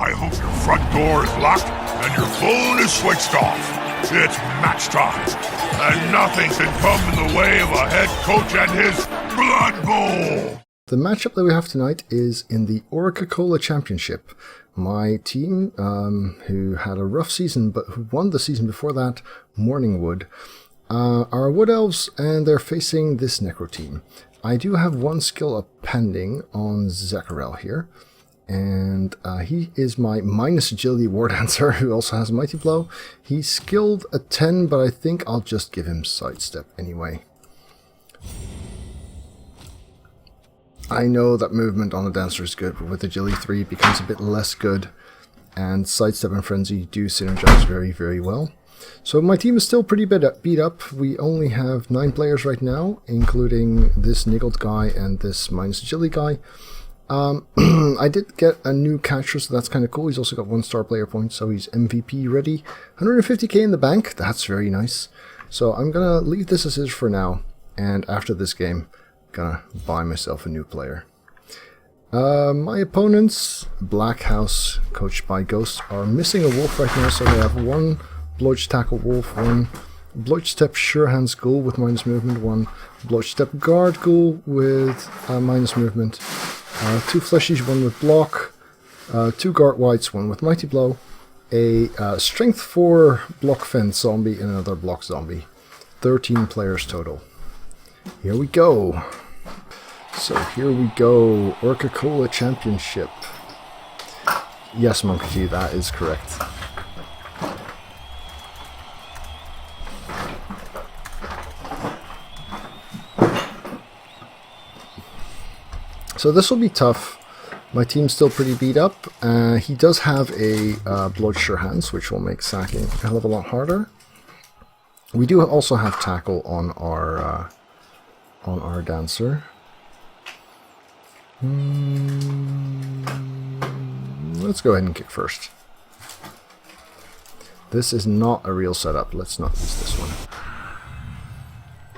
I hope your front door is locked and your phone is switched off. It's match time, and nothing can come in the way of a head coach and his Blood Bowl. The matchup that we have tonight is in the OCC Championship. My team, who had a rough season but who won the season before that, Morningwood, are Wood Elves, and they're facing this Necro team. I do have one skill up pending on Zakarel here, and he is my minus agility war dancer who also has Mighty Blow. He's skilled a 10, but I think I'll just give him sidestep anyway. I know that movement on the dancer is good, but with agility 3 it becomes a bit less good, and sidestep and frenzy do synergize very, very well. So my team is still pretty beat up. We only have 9 players right now, including this niggled guy and this minus agility guy. I did get a new catcher, so that's kind of cool. He's also got 1-star player points, so he's MVP ready. 150k in the bank, that's very nice. So I'm gonna leave this as is for now, and after this game, gonna buy myself a new player. My opponents, Black House, coached by Ghost, are missing a wolf right now, so they have one Bludge Tackle Wolf, one Bludge Step Sure Hands Ghoul with minus movement, one Bludge Step Guard Ghoul with minus movement, 2 Fleshies, one with block, 2 Guard Whites, one with Mighty Blow, a Strength 4 Block Fence Zombie, and another Block Zombie. 13 players total. Here we go. So here we go. OCC Championship. Yes, Monkey G, that is correct. So this will be tough. My team's still pretty beat up. He does have a Blood Sure Hands, which will make sacking a hell of a lot harder. We do also have tackle on our dancer. Let's go ahead and kick first. This is not a real setup. Let's not use this one.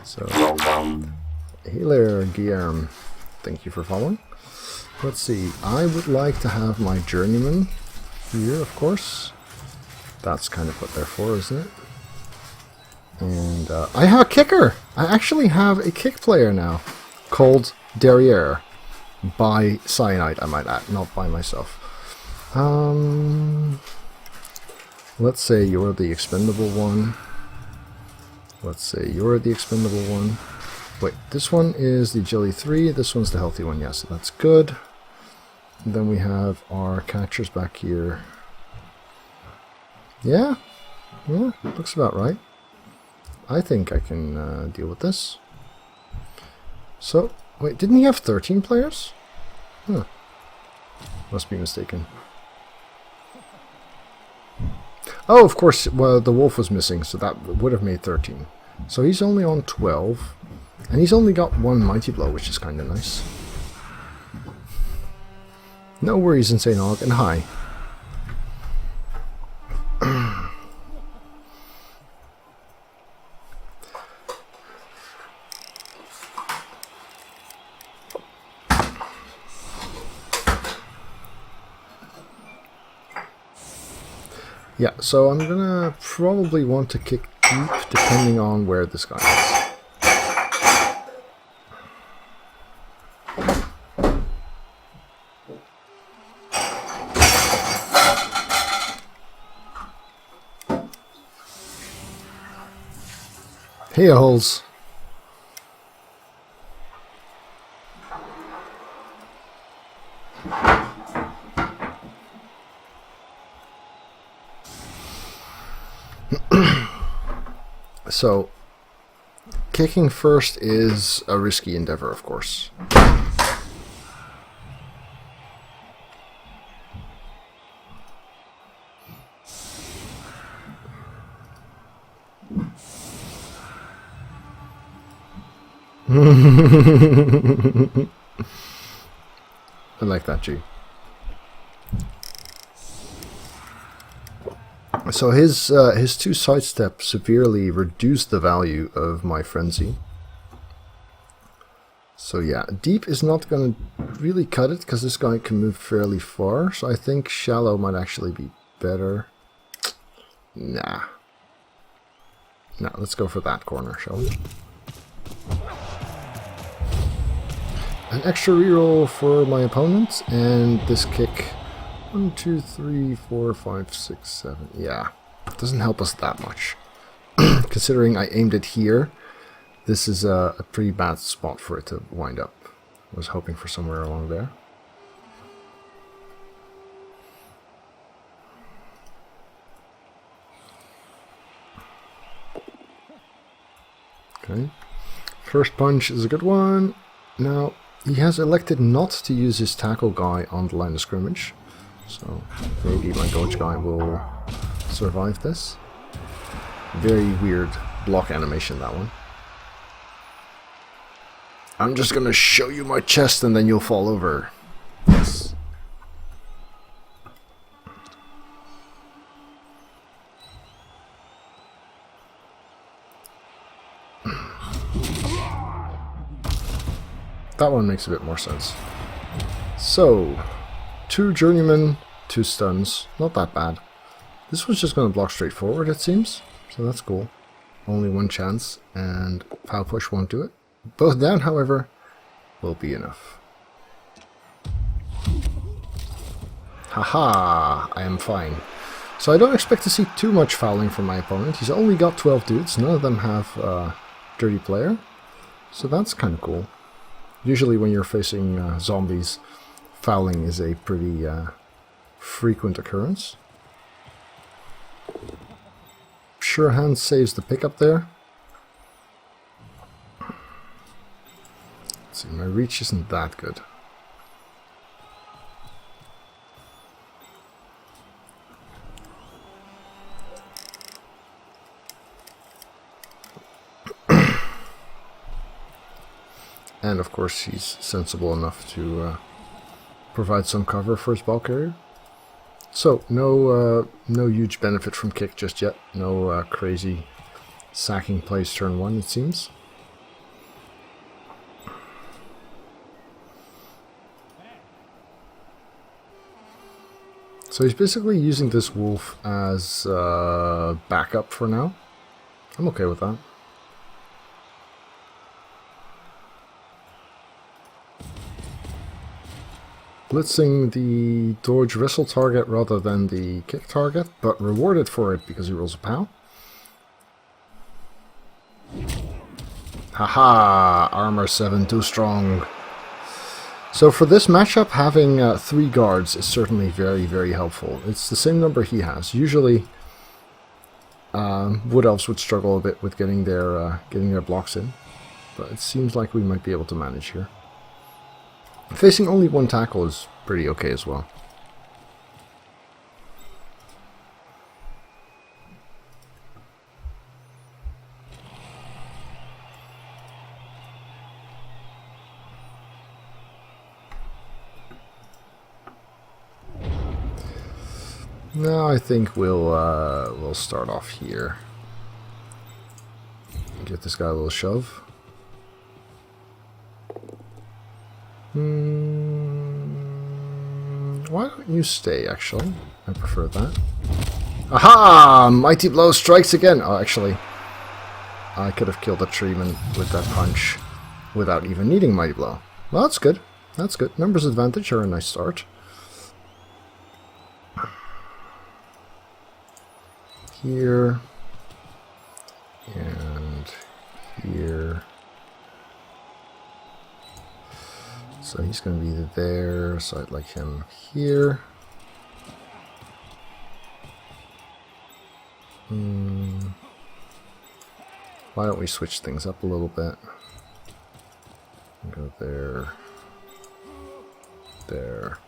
So, hey there, Guillermo. Thank you for following. Let's see. I would like to have my journeyman here, of course. That's kind of what they're for, isn't it? And I have a kicker! I actually have a kick player now, called Derriere, by Cyanide, I might add, not by myself. Let's say you're the expendable one. Let's say you're the expendable one. Wait, this one is the agility 3, this one's the healthy one, yes, so that's good. And then we have our catchers back here. Yeah, looks about right. I think I can deal with this. So, wait, didn't he have 13 players? Huh. Must be mistaken. Oh, of course, well, the wolf was missing, so that would have made 13. So he's only on 12, and he's only got 1 Mighty Blow, which is kind of nice. No worries, Insane Hog, and hi. Yeah, so I'm gonna probably want to kick deep depending on where this guy is. Hey, holes. So, kicking first is a risky endeavor, of course. I like that, G. So his 2 sidestep severely reduced the value of my frenzy. So So yeah, deep is not going to really cut it because this guy can move fairly far. So I think shallow might actually be better. Nah. No, let's go for that corner, shall we? An extra reroll for my opponent, and this kick. 1, 2, 3, 4, 5, 6, 7. Yeah, it doesn't help us that much. Considering I aimed it here, this is a pretty bad spot for it to wind up. I was hoping for somewhere along there. Okay. First punch is a good one. Now, he has elected not to use his tackle guy on the line of scrimmage. So, maybe my dodge guy will survive this. Very weird block animation, that one. I'm just gonna show you my chest and then you'll fall over. Yes. That one makes a bit more sense. So, 2 journeymen, 2 stuns. Not that bad. This one's just going to block straight forward, it seems. So that's cool. Only 1 chance, and power push won't do it. Both down, however, will be enough. Haha, I am fine. So I don't expect to see too much fouling from my opponent. He's only got 12 dudes. None of them have dirty player. So that's kind of cool. Usually when you're facing zombies, fouling is a pretty frequent occurrence. Sure Hand saves the pickup there. Let's see, my reach isn't that good. And of course he's sensible enough to provide some cover for his ball carrier. So no huge benefit from kick just yet. No crazy sacking plays turn 1, it seems. So he's basically using this wolf as backup for now. I'm okay with that. Blitzing the dodge wrestle target rather than the kick target, but rewarded for it because he rolls a POW. Haha! Armor 7 too strong. So for this matchup, having 3 guards is certainly very, very helpful. It's the same number he has. Usually, Wood Elves would struggle a bit with getting their blocks in, but it seems like we might be able to manage here. Facing only 1 tackle is pretty okay as well. Now I think we'll start off here. Give this guy a little shove. Why don't you stay, actually? I prefer that. Aha! Mighty Blow strikes again! Oh, actually, I could have killed a treeman with that punch without even needing Mighty Blow. Well, that's good. That's good. Numbers advantage are a nice start. Here. And here. So he's going to be there, so I'd like him here. Why don't we switch things up a little bit? Go there. There.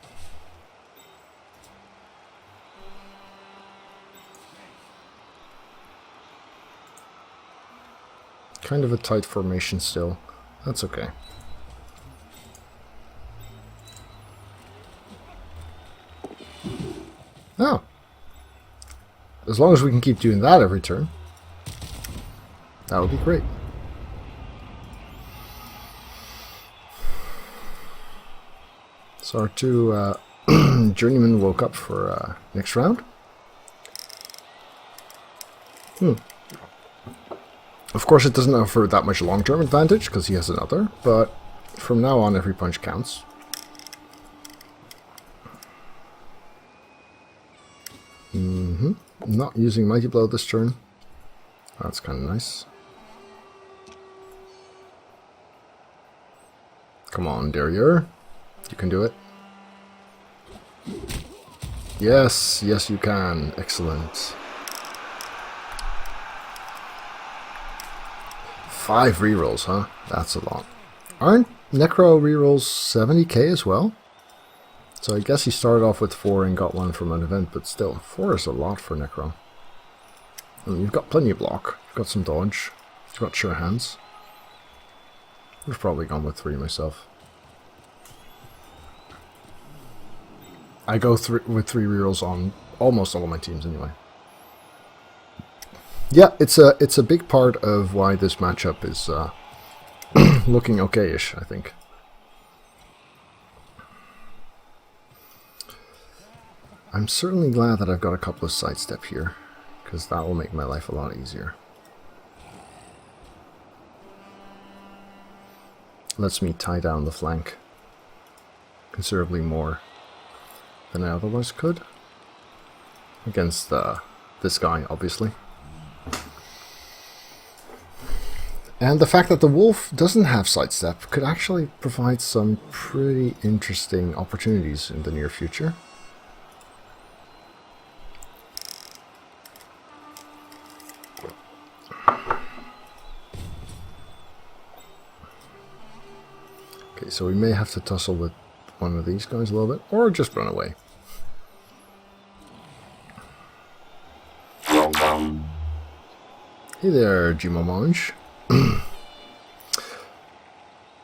Kind of a tight formation still. That's okay. Oh. As long as we can keep doing that every turn, that would be great. So our two journeymen woke up for next round. Of course, it doesn't offer that much long-term advantage because he has another, but from now on, every punch counts. Not using Mighty Blow this turn. That's kind of nice. Come on, Derriere. You can do it. Yes, yes you can. Excellent. 5 rerolls, huh? That's a lot. Aren't Necro rerolls 70k as well? So I guess he started off with 4 and got 1 from an event, but still, 4 is a lot for Necro. I mean, you've got plenty of block, you've got some dodge, you've got sure hands. I've probably gone with 3 myself. I go with 3 rerolls on almost all of my teams anyway. Yeah, it's a big part of why this matchup is looking okay-ish, I think. I'm certainly glad that I've got a couple of sidestep here, because that will make my life a lot easier. Lets me tie down the flank considerably more than I otherwise could. Against this guy, obviously. And the fact that the wolf doesn't have sidestep could actually provide some pretty interesting opportunities in the near future. Okay, so we may have to tussle with one of these guys a little bit, or just run away. Hey there, Jimomonge.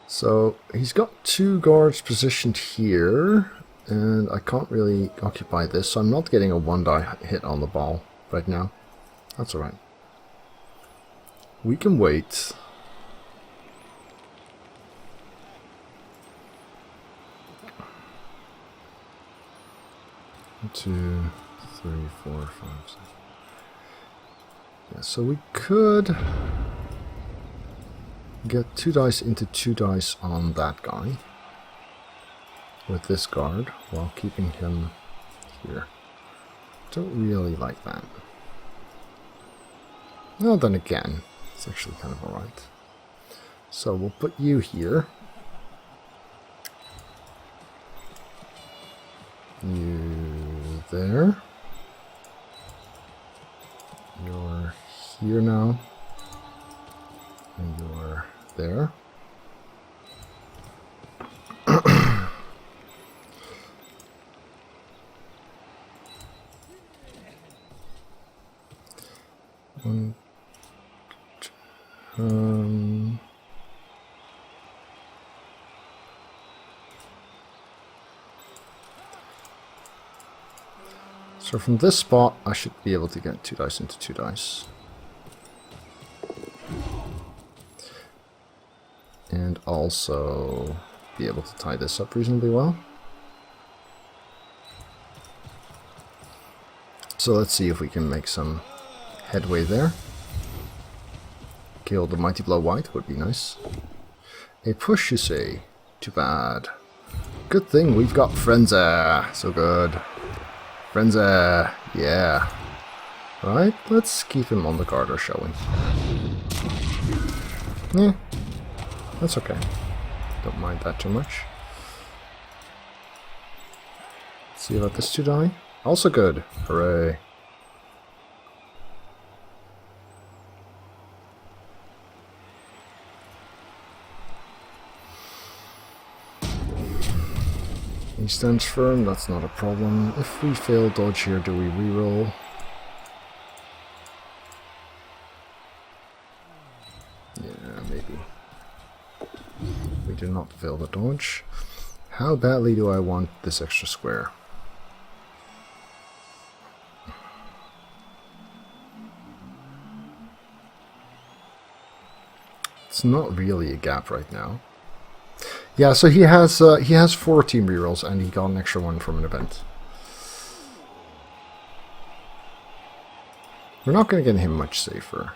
So he's got 2 guards positioned here, and I can't really occupy this, so I'm not getting a 1-die hit on the ball right now. That's alright. We can wait. Two, 3, 4, 5, 6. Yeah, so we could get 2 dice into 2 dice on that guy with this guard while keeping him here. Don't really like that. Well, then again, it's actually kind of alright. So we'll put you here. You there. You're here now. And you're there. So from this spot, I should be able to get 2 dice into 2 dice. And also be able to tie this up reasonably well. So let's see if we can make some headway there. Kill the Mighty Blow White would be nice. A push, you say? Too bad. Good thing we've got Frenzy. So good. Frenzy. Yeah. Right, let's keep him on the garter, shall we? Yeah. That's okay. Don't mind that too much. Let's see about this 2 die. Also good. Hooray. He stands firm, that's not a problem. If we fail dodge here, do we reroll? Yeah, maybe. We do not fail the dodge. How badly do I want this extra square? It's not really a gap right now. Yeah, so he has 4 team rerolls, and he got an extra one from an event. We're not going to get him much safer.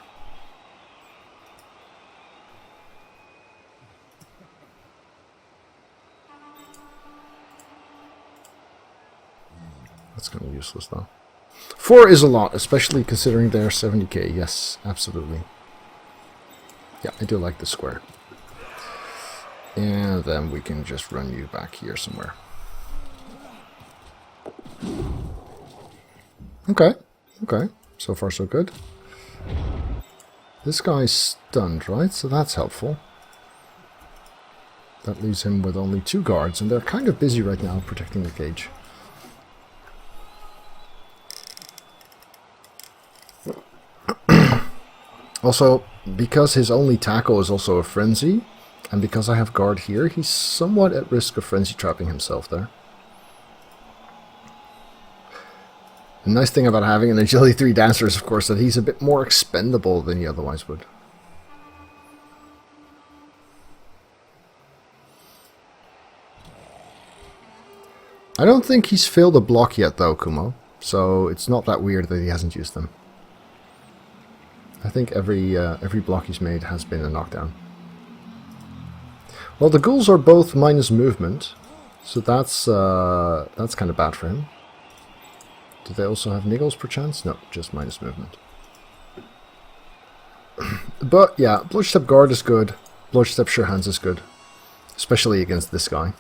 That's kind of useless, though. 4 is a lot, especially considering they're 70k. Yes, absolutely. Yeah, I do like the square. And then we can just run you back here somewhere. Okay, okay. So far so good. This guy's stunned, right? So that's helpful. That leaves him with only 2 guards, and they're kind of busy right now protecting the cage. Also, because his only tackle is also a frenzy, and because I have guard here, he's somewhat at risk of frenzy trapping himself there. The nice thing about having an agility 3 dancer is, of course, that he's a bit more expendable than he otherwise would. I don't think he's failed a block yet, though, Kumo. So it's not that weird that he hasn't used them. I think every block he's made has been a knockdown. Well, the ghouls are both minus movement, so that's kind of bad for him. Do they also have niggles perchance? No, just minus movement. But yeah, Bloodstep Guard is good. Bloodstep Sure Hands is good, especially against this guy.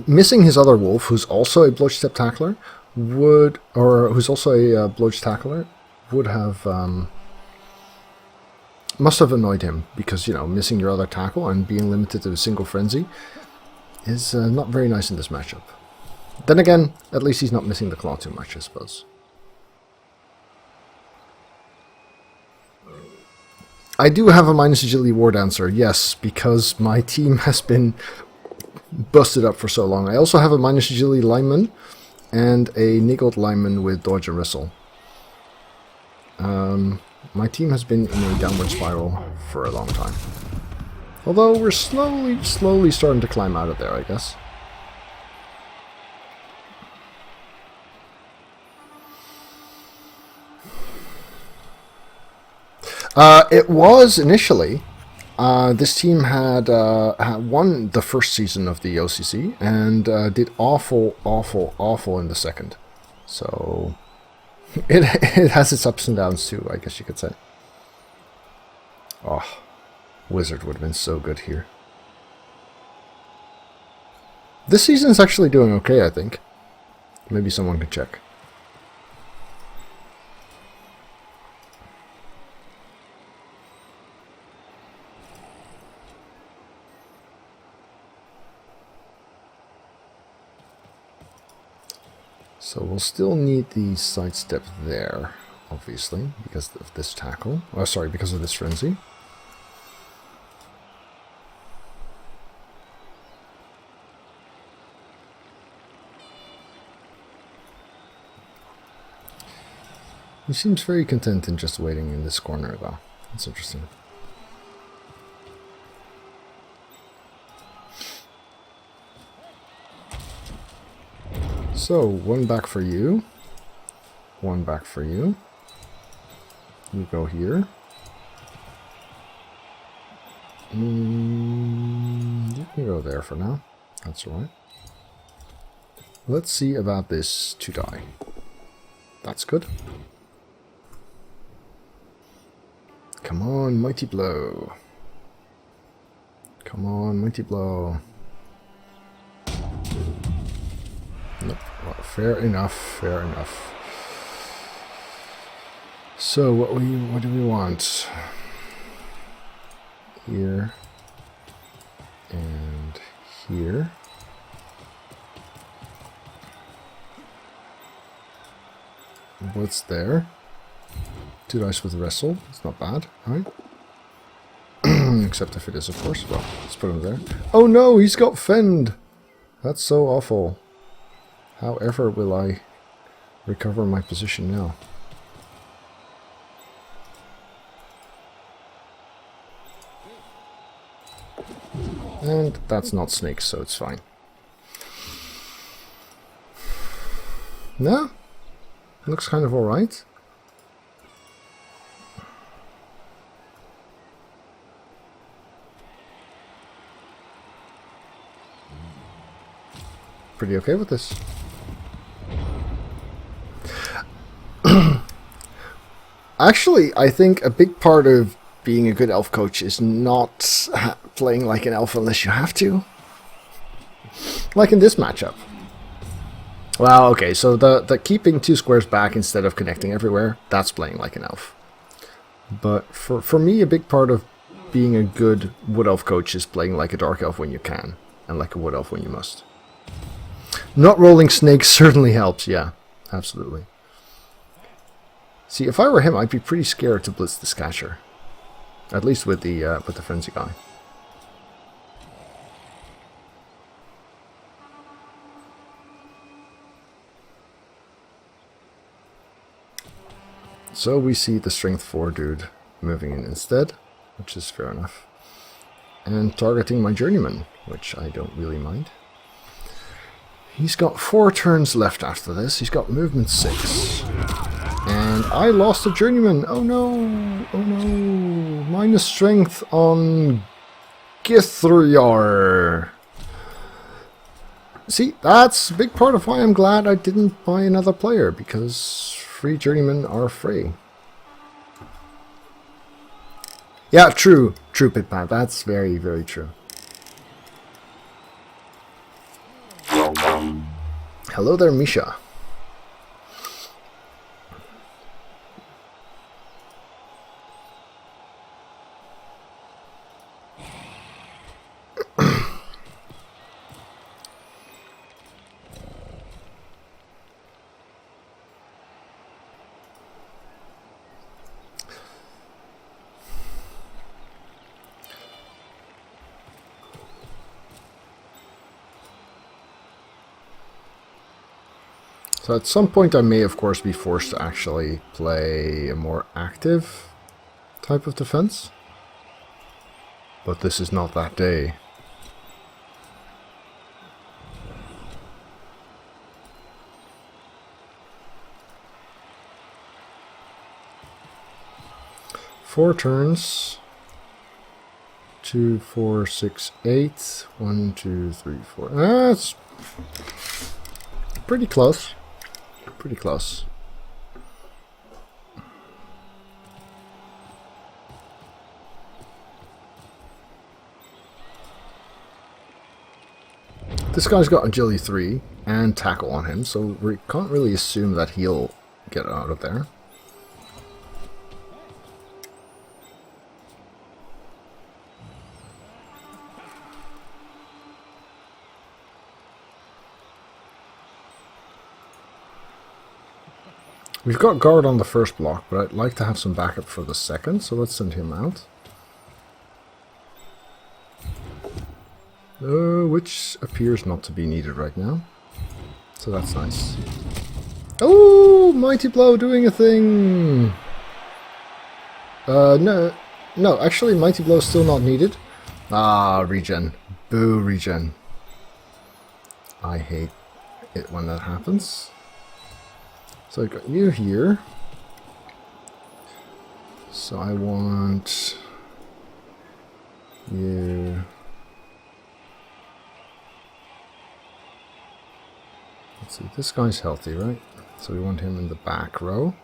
Missing his other wolf, who's also a Bloodstep Tackler, who's also a Bludge Tackler, would have must have annoyed him, because, you know, missing your other tackle and being limited to a single frenzy is not very nice in this matchup. Then again, at least he's not missing the claw too much, I suppose. I do have a minus agility war dancer, yes, because my team has been busted up for so long. I also have a minus agility lineman and a niggled lineman with dodge and wrestle. My team has been in a downward spiral for a long time. Although we're slowly starting to climb out of there, I guess. It was initially. This team had won the first season of the OCC and did awful in the second. So it has its ups and downs too, I guess you could say. Oh, Wizard would have been so good here. This season's actually doing okay, I think. Maybe someone could check. So we'll still need the sidestep there, obviously, because of this tackle. Oh, sorry, because of this frenzy. He seems very content in just waiting in this corner, though. That's interesting. So, one back for you. One back for you. You go here. You can go there for now. That's alright. Let's see about this to die. That's good. Come on, Mighty Blow. Come on, Mighty Blow. Nope. Well, fair enough, fair enough. So what do we want? Here and here. What's there? 2 dice with wrestle. It's not bad, right? Except if it is, of course. Well, let's put him there. Oh no, he's got fend. That's so awful. However will I recover my position now? And that's not snakes, so it's fine. No? Looks kind of alright. Pretty okay with this. Actually, I think a big part of being a good elf coach is not playing like an elf unless you have to. Like in this matchup. Well, okay, so the keeping 2 squares back instead of connecting everywhere, that's playing like an elf. But for me, a big part of being a good wood elf coach is playing like a dark elf when you can, and like a wood elf when you must. Not rolling snakes certainly helps, yeah, absolutely. See, if I were him, I'd be pretty scared to blitz the Scatcher. At least with the Frenzy guy. So we see the Strength 4 dude moving in instead, which is fair enough. And targeting my Journeyman, which I don't really mind. He's got 4 turns left after this. He's got movement 6. And I lost a Journeyman. Oh no! Oh no! Minus strength on Githriar. See, that's a big part of why I'm glad I didn't buy another player, because free Journeymen are free. Yeah, true. True, Pitman. That's very, very true. Hello there, Misha. So at some point I may of course be forced to actually play a more active type of defense. But this is not that day. Four turns. 2, 4, 6, 8. 1, 2, 3, 4. That's pretty close. Pretty close. This guy's got agility 3 and tackle on him, so we can't really assume that he'll get out of there. We've got guard on the first block, but I'd like to have some backup for the second, so let's send him out. Which appears not to be needed right now. So that's nice. Oh, Mighty Blow doing a thing! No, actually Mighty Blow is still not needed. Ah, regen. Boo, regen. I hate it when that happens. So I got you here. So I want you. Let's see, this guy's healthy, right? So we want him in the back row.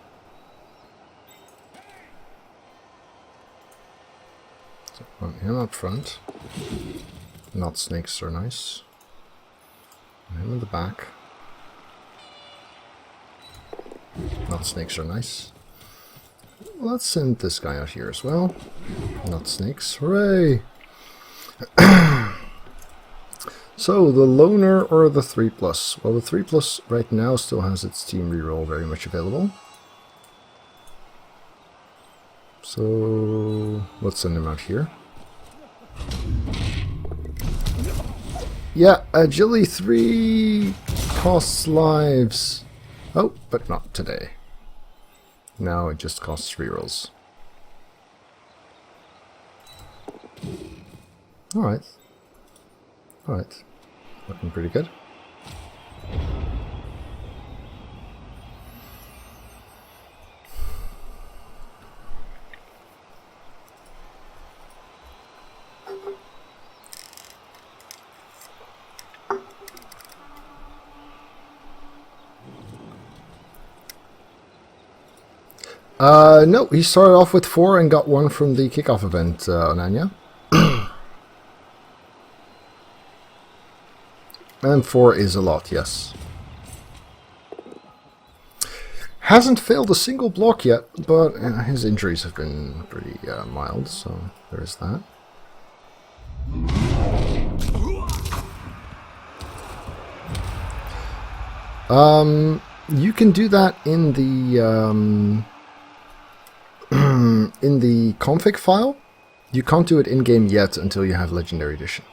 So I want him up front. Not snakes are nice. And him in the back. Not snakes are nice. Let's send this guy out here as well. Not snakes. Hooray! So, the loner or the 3+? Well, the 3+ right now still has its team reroll very much available. So, let's send him out here. Yeah, agility 3 costs lives. Oh, but not today. Now it just costs rerolls. Alright. Alright. Looking pretty good. No, he started off with 4 and got 1 from the kickoff event, Onanya. And 4 is a lot, yes. Hasn't failed a single block yet, but his injuries have been pretty mild, so there is that. You can do that in the in the config file. You can't do it in-game yet until you have Legendary Edition.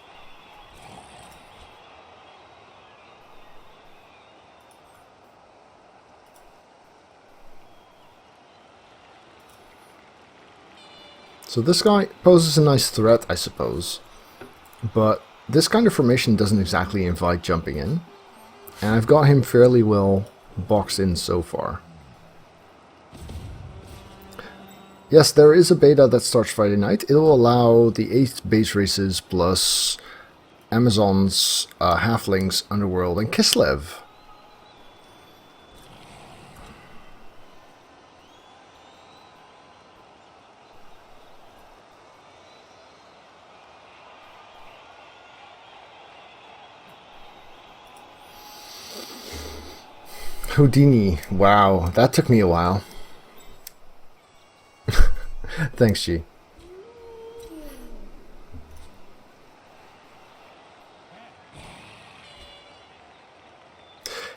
So this guy poses a nice threat, I suppose, but this kind of formation doesn't exactly invite jumping in, and I've got him fairly well boxed in so far. Yes, there is a beta that starts Friday night. It'll allow the 8 base races plus Amazons, Halflings, Underworld, and Kislev. Houdini. Wow, that took me a while. Thanks, G.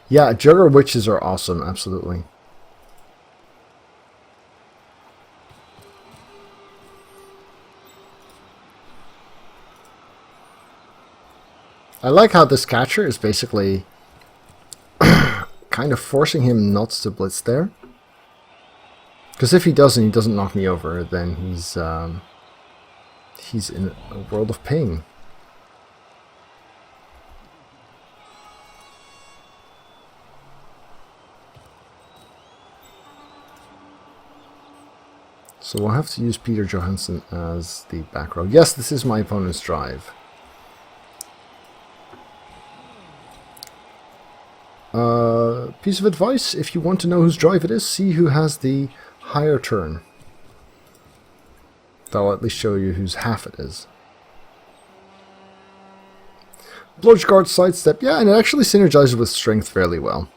Yeah, Jugger Witches are awesome, absolutely. I like how this catcher is basically kind of forcing him not to blitz there. Because if he doesn't knock me over, then he's in a world of pain. So we'll have to use Peter Johansson as the back row. Yes, this is my opponent's drive. Piece of advice, if you want to know whose drive it is, see who has the higher turn. That'll at least show you whose half it is. Bludge guard sidestep, yeah, and it actually synergizes with strength fairly well.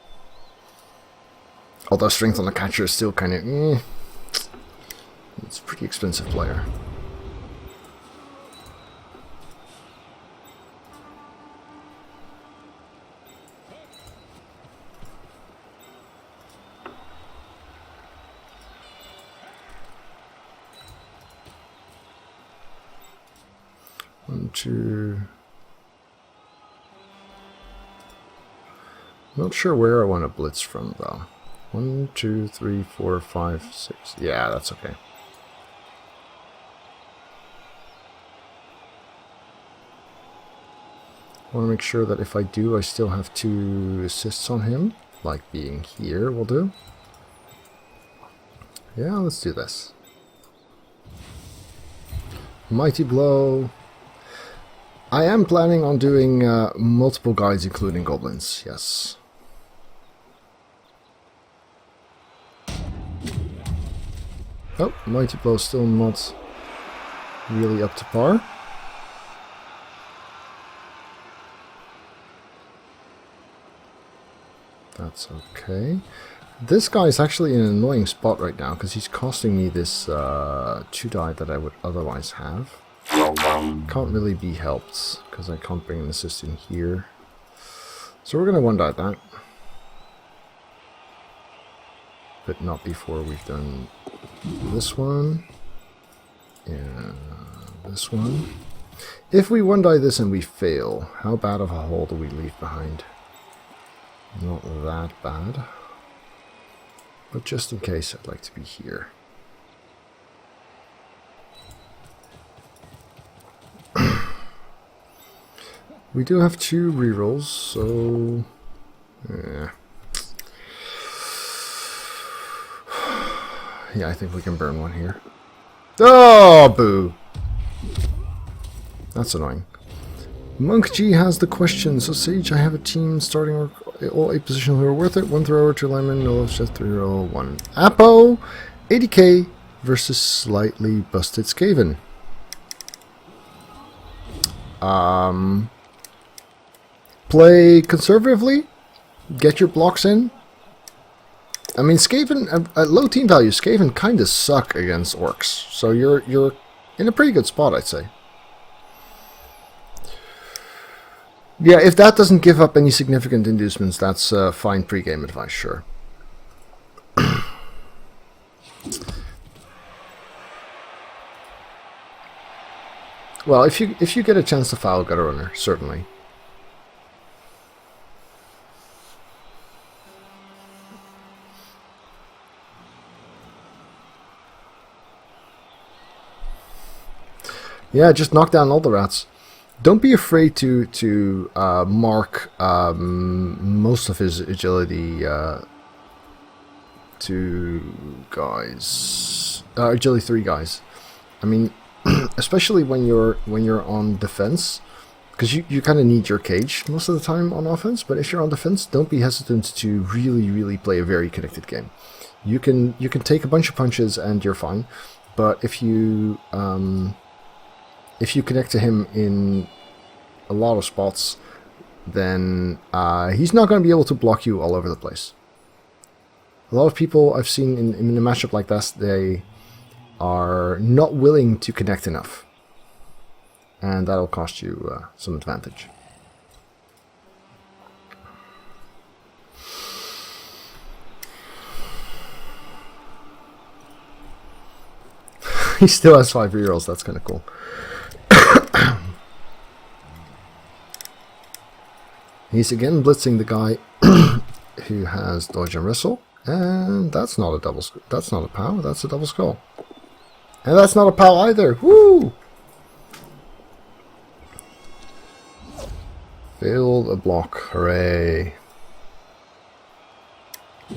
Although strength on the catcher is still kind of it's a pretty expensive player. One, two. Not sure where I want to blitz from though. 1, 2, 3, 4, 5, 6. Yeah, that's okay. I want to make sure that if I do, I still have 2 assists on him, like being here will do. Yeah, let's do this. Mighty Blow. I am planning on doing multiple guides, including goblins, yes. Oh, Mighty Blow still not really up to par. That's okay. This guy is actually in an annoying spot right now because he's costing me this 2 die that I would otherwise have. Can't really be helped because I can't bring an assist in here. So we're going to 1 die that. But not before we've done this one. And this one. If we 1 die this and we fail, how bad of a hole do we leave behind? Not that bad. But just in case, I'd like to be here. We do have 2 rerolls, so... yeah. Yeah, I think we can burn one here. Oh, boo! That's annoying. Monk G has the question. So, Sage, I have a team starting all 8 positions who are worth it. 1 thrower, 2 linemen, no left chest, 3 roll, 1 Apo, 80k versus slightly busted Skaven. Play conservatively. Get your blocks in. I mean, Skaven, at low team value, Skaven kind of suck against orcs. So you're in a pretty good spot, I'd say. Yeah, if that doesn't give up any significant inducements, that's fine pre-game advice, sure. Well, if you get a chance to foul Gutter Runner, certainly. Yeah, just knock down all the rats. Don't be afraid to mark most of his agility to guys, agility 3 guys. I mean, especially when you're on defense, because you kind of need your cage most of the time on offense. But if you're on defense, don't be hesitant to really play a very connected game. You can take a bunch of punches and you're fine. But if you connect to him in a lot of spots, then he's not going to be able to block you all over the place. A lot of people I've seen in a matchup like this, they are not willing to connect enough. And that'll cost you some advantage. He still has 5 rerolls, that's kind of cool. He's again blitzing the guy who has dodge and wrestle, and that's not a double. That's not a POW. That's a double skull, and that's not a POW either. Woo! Failed a block. Hooray!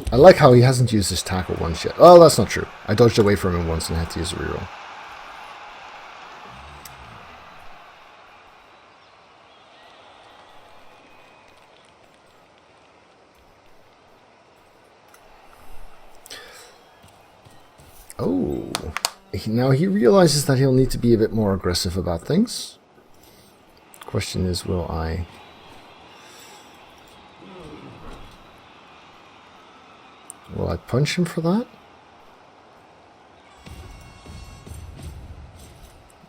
I like how he hasn't used his tackle once yet. Oh, that's not true. I dodged away from him once and had to use a reroll. Oh, now he realizes that he'll need to be a bit more aggressive about things. Question is, will I punch him for that?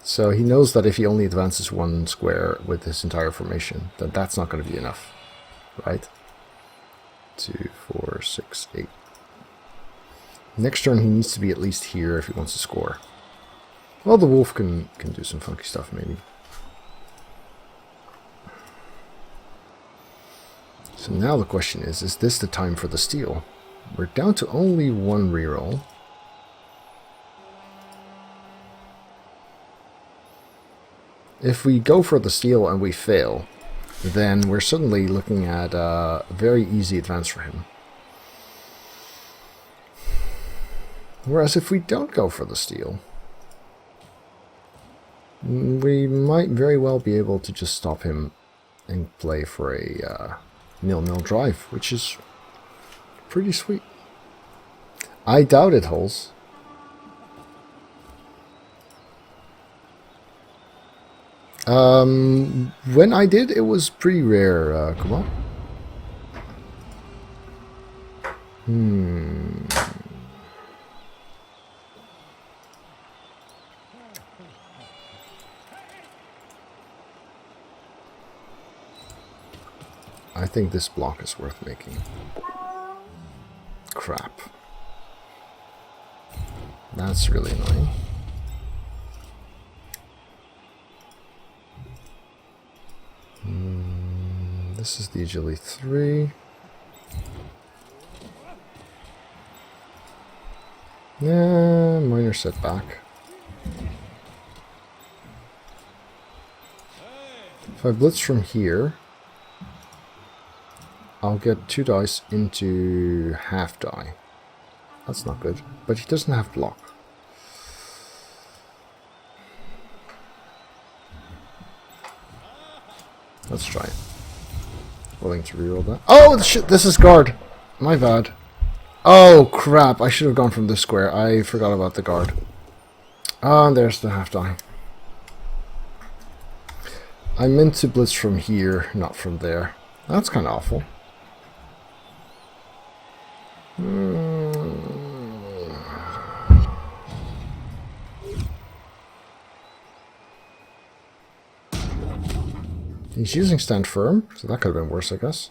So he knows that if he only advances 1 square with his entire formation, then that's not going to be enough, right? 2, 4, 6, 8. Next turn he needs to be at least here if he wants to score. Well, the wolf can do some funky stuff maybe. So now the question is this the time for the steal? We're down to only 1 reroll. If we go for the steal and we fail, then we're suddenly looking at a very easy advance for him. Whereas if we don't go for the steal, we might very well be able to just stop him and play for a 0-0 drive, which is pretty sweet. I doubt it, Holes. When I did, it was pretty rare. Come on. I think this block is worth making. Crap. That's really annoying. This is the agility 3. Yeah, minor setback. If I blitz from here, I'll get 2 dice into half die. That's not good. But he doesn't have block. Let's try it. Willing to reroll that. Oh shit, this is guard. My bad. Oh crap, I should have gone from this square. I forgot about the guard. Ah, and there's the half die. I meant to blitz from here, not from there. That's kind of awful. He's using stand firm, so that could have been worse, I guess.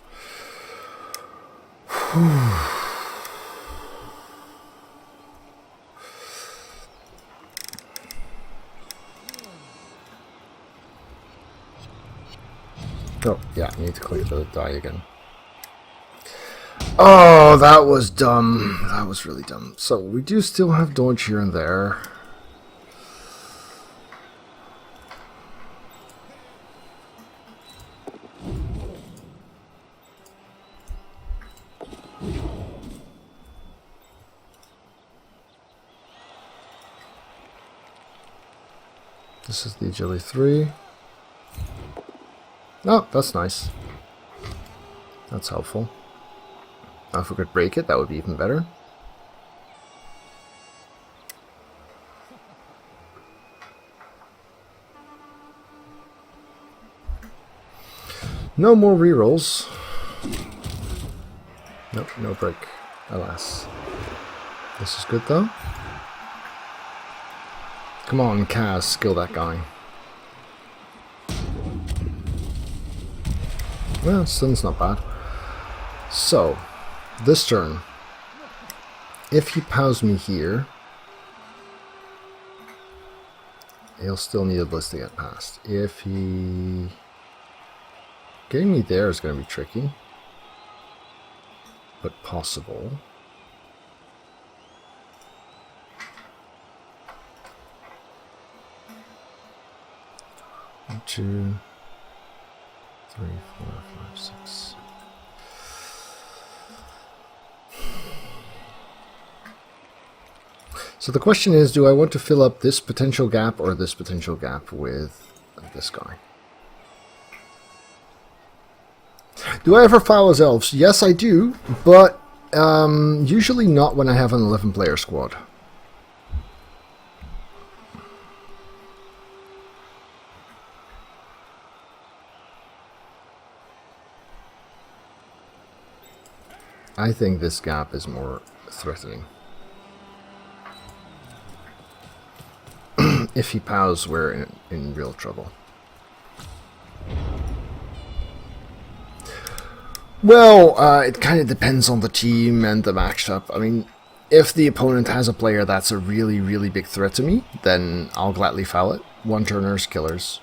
Oh, yeah, I need to clear the die again. Oh, that was dumb. That was really dumb. So, we do still have dodge here and there. This is the agility 3. Oh, that's nice. That's helpful. Now if we could break it, that would be even better. No more rerolls. Nope, no break. Alas. This is good though. Come on, Kaz, skill that guy. Well, stun's not bad. So, this turn, if he pows me here, he'll still need a blitz to get past. If he... Getting me there is going to be tricky, but possible. One, 2, 3, 4, 5, 6. So the question is, do I want to fill up this potential gap or this potential gap with this guy? Do I ever foul as elves? Yes, I do, but usually not when I have an 11-player squad. I think this gap is more threatening. If he pows, we're in real trouble. Well, it kind of depends on the team and the matchup. I mean, if the opponent has a player that's a really, really big threat to me, then I'll gladly foul it. One-turners, killers.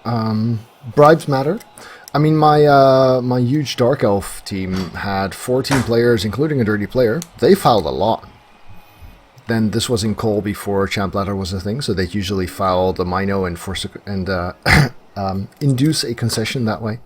Bribes matter. I mean, my huge Dark Elf team had 14 players, including a dirty player. They fouled a lot. Then this was in Cole before Champ Ladder was a thing, so they'd usually foul the Mino and force induce a concession that way.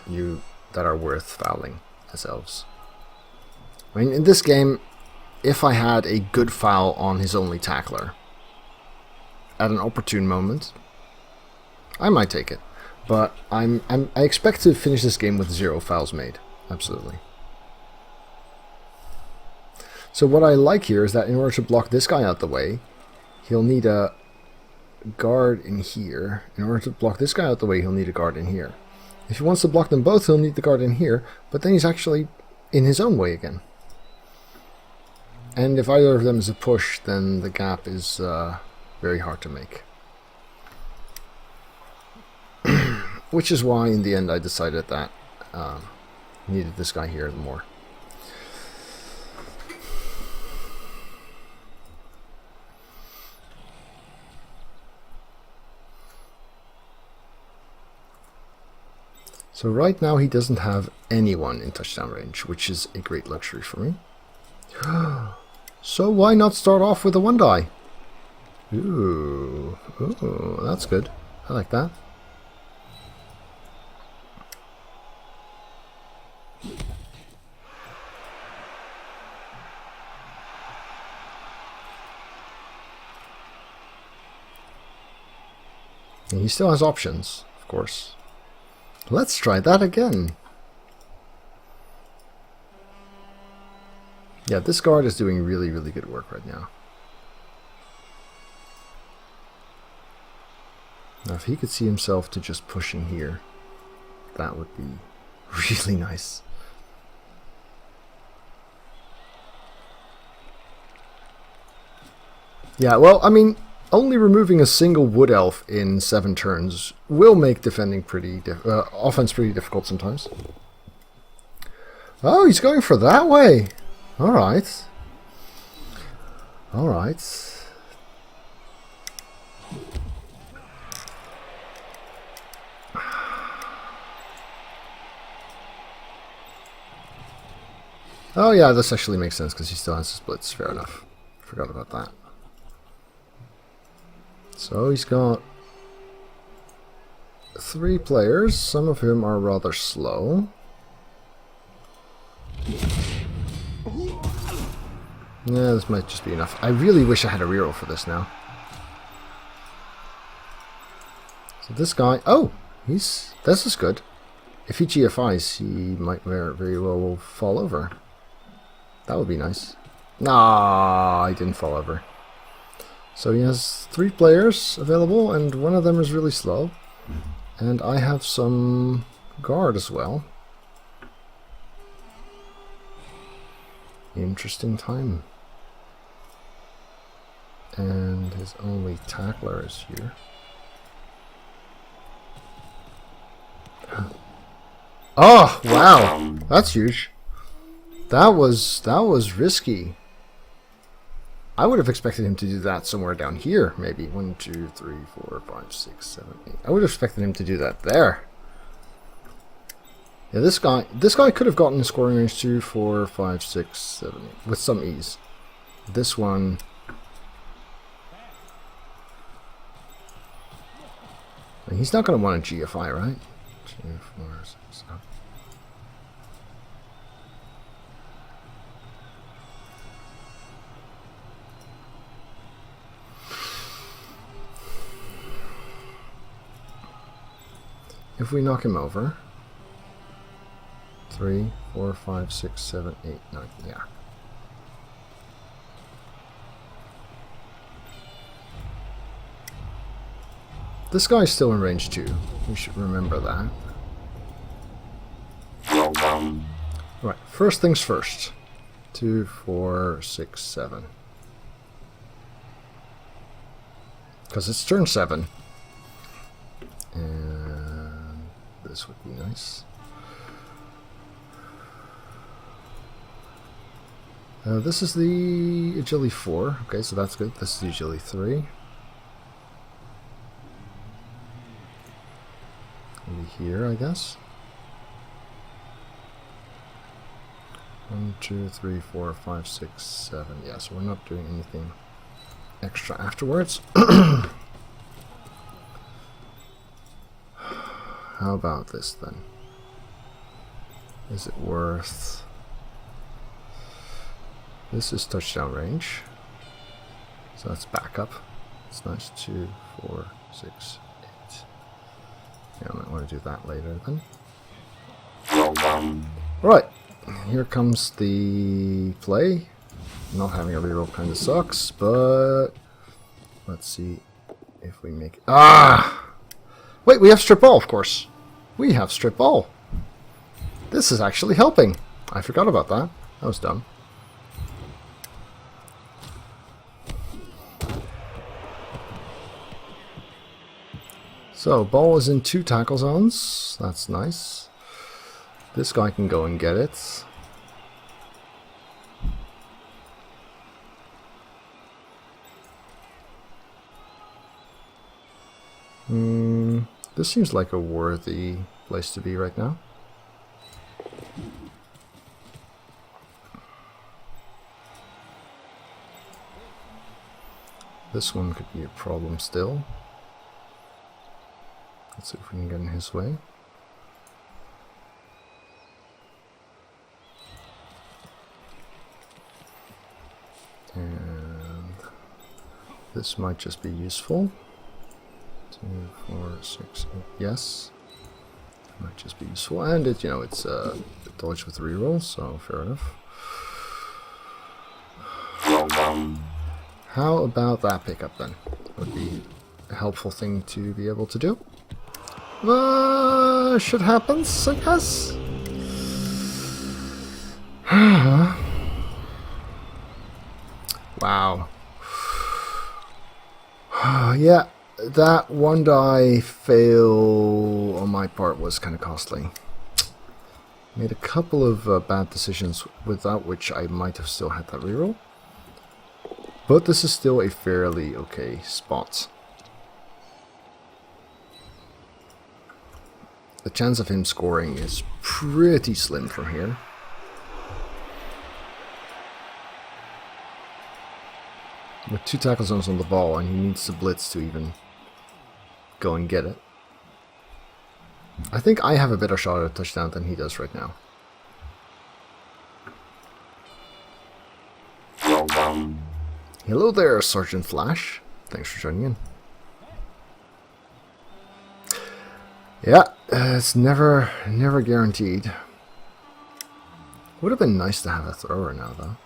You that are worth fouling as elves. I mean, in this game, if I had a good foul on his only tackler at an opportune moment, I might take it. But I expect to finish this game with 0 fouls made. Absolutely. So what I like here is that in order to block this guy out the way, he'll need a guard in here. In order to block this guy out the way, he'll need a guard in here. If he wants to block them both, he'll need the guard in here, but then he's actually in his own way again. And if either of them is a push, then the gap is very hard to make. Which is why, in the end, I decided that Needed this guy here more. So right now he doesn't have anyone in touchdown range, which is a great luxury for me. So why not start off with a 1 die? Ooh, that's good. I like that. And he still has options, of course. Let's try that again. Yeah, this guard is doing really, really good work right now. Now, if he could see himself to just pushing here, that would be really nice. Yeah, well, I mean, only removing a single wood elf in 7 turns will make defending offense pretty difficult sometimes. Oh, he's going for that way. All right. All right. Oh yeah, this actually makes sense because he still has his splits. Fair enough. Forgot about that. So he's got 3 players, some of whom are rather slow. Yeah, this might just be enough. I really wish I had a reroll for this now. So this guy... Oh! This is good. If he GFIs, he might very well fall over. That would be nice. Nah, he didn't fall over. So he has 3 players available, and one of them is really slow. And I have some guard as well. Interesting time. And his only tackler is here. Oh, wow. That's huge. That was risky. I would have expected him to do that somewhere down here, maybe. 1, 2, 3, 4, 5, 6, 7, 8. I would have expected him to do that there. Yeah, this guy could have gotten a scoring range 2, 4, 5, 6, 7, 8 with some ease. This one... He's not going to want a GFI, right? 2, 4, 6, 7. If we knock him over, 3, 4, 5, 6, 7, 8, 9, yeah. This guy's still in range 2. We should remember that. Right, first things first. 2, 4, 6, 7. Because it's turn 7. And this would be nice. This is the agility 4. Okay, so that's good. This is the agility 3. Maybe here, I guess. 1, 2, 3, 4, 5, 6, 7. Yeah, so we're not doing anything extra afterwards. How about this then? Is it worth... This is touchdown range. So that's backup. It's nice. 2, 4, 6, 8. Yeah, I might want to do that later then. Right, here comes the play. Not having a reroll kind of sucks, but let's see if we make it. Ah! Wait, we have strip ball, of course. We have strip ball. This is actually helping. I forgot about that. That was dumb. So, ball is in 2 tackle zones. That's nice. This guy can go and get it. This seems like a worthy place to be right now. This one could be a problem still. Let's see if we can get in his way. And this might just be useful. 2, 4, 6, 8. Yes. Might just be useful. And it, you know, it's dodge with reroll, so fair enough. How about that pickup then? Would be a helpful thing to be able to do. Shit happens, I guess. Wow. Yeah, that one die fail on my part was kind of costly. Made a couple of bad decisions without which I might have still had that reroll. But this is still a fairly okay spot. The chance of him scoring is pretty slim from here. With 2 tackle zones on the ball, and he needs to blitz to even go and get it. I think I have a better shot at a touchdown than he does right now. Hello there, Sergeant Flash. Thanks for joining in. Yeah, it's never guaranteed. Would have been nice to have a thrower now, though.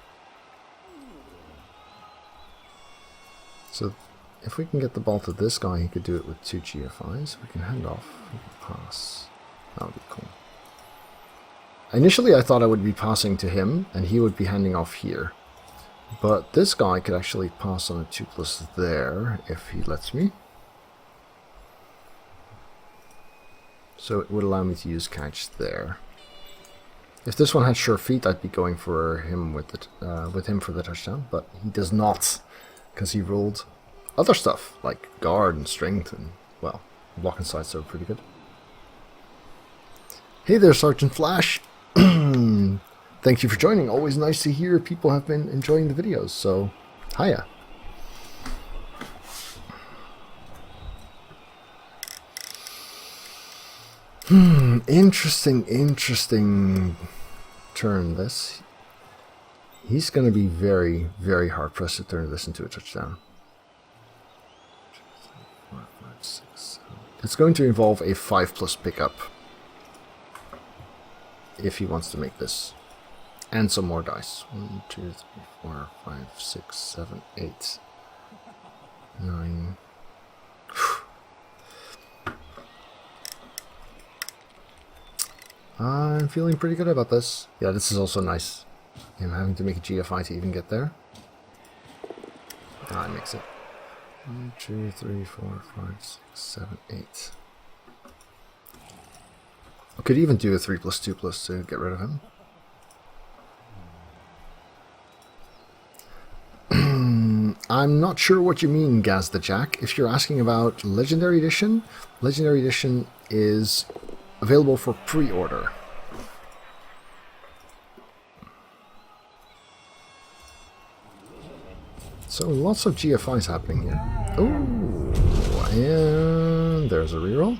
So, if we can get the ball to this guy, he could do it with 2 GFIs. We can hand off, we can pass. That would be cool. Initially, I thought I would be passing to him, and he would be handing off here. But this guy could actually pass on a 2+ there, if he lets me. So it would allow me to use catch there. If this one had sure feet, I'd be going for him with him for the touchdown, but he does not, because he rolled other stuff like guard and strength and, well, block and side so pretty good. Hey there, Sergeant Flash. Thank you for joining. Always nice to hear people have been enjoying the videos, so hiya. Interesting turn this. He's going to be very, very hard pressed to turn this into a touchdown. 2, 3, 4, 5, 6, 7. It's going to involve a 5+ pickup if he wants to make this. And some more dice. 1, 2, 3, 4, 5, 6, 7, 8, 9. I'm feeling pretty good about this. Yeah, this is also nice. Him having to make a GFI to even get there. Ah, it makes it. 1, 2, 3, 4, 5, 6, 7, 8. I could even do a 3+2+ to get rid of him. I'm not sure what you mean, Gaz the Jack. If you're asking about Legendary Edition is available for pre-order. So lots of GFIs happening here. Oh, and there's a reroll.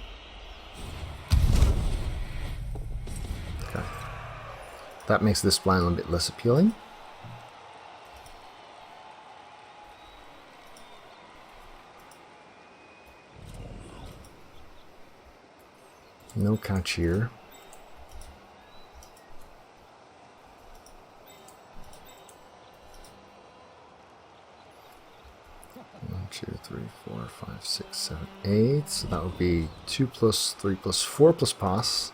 Okay. That makes this plan a bit less appealing. No catch here. One, 2, 3, 4, 5, 6, 7, 8. So that would be 2+, 3+, 4+ pass.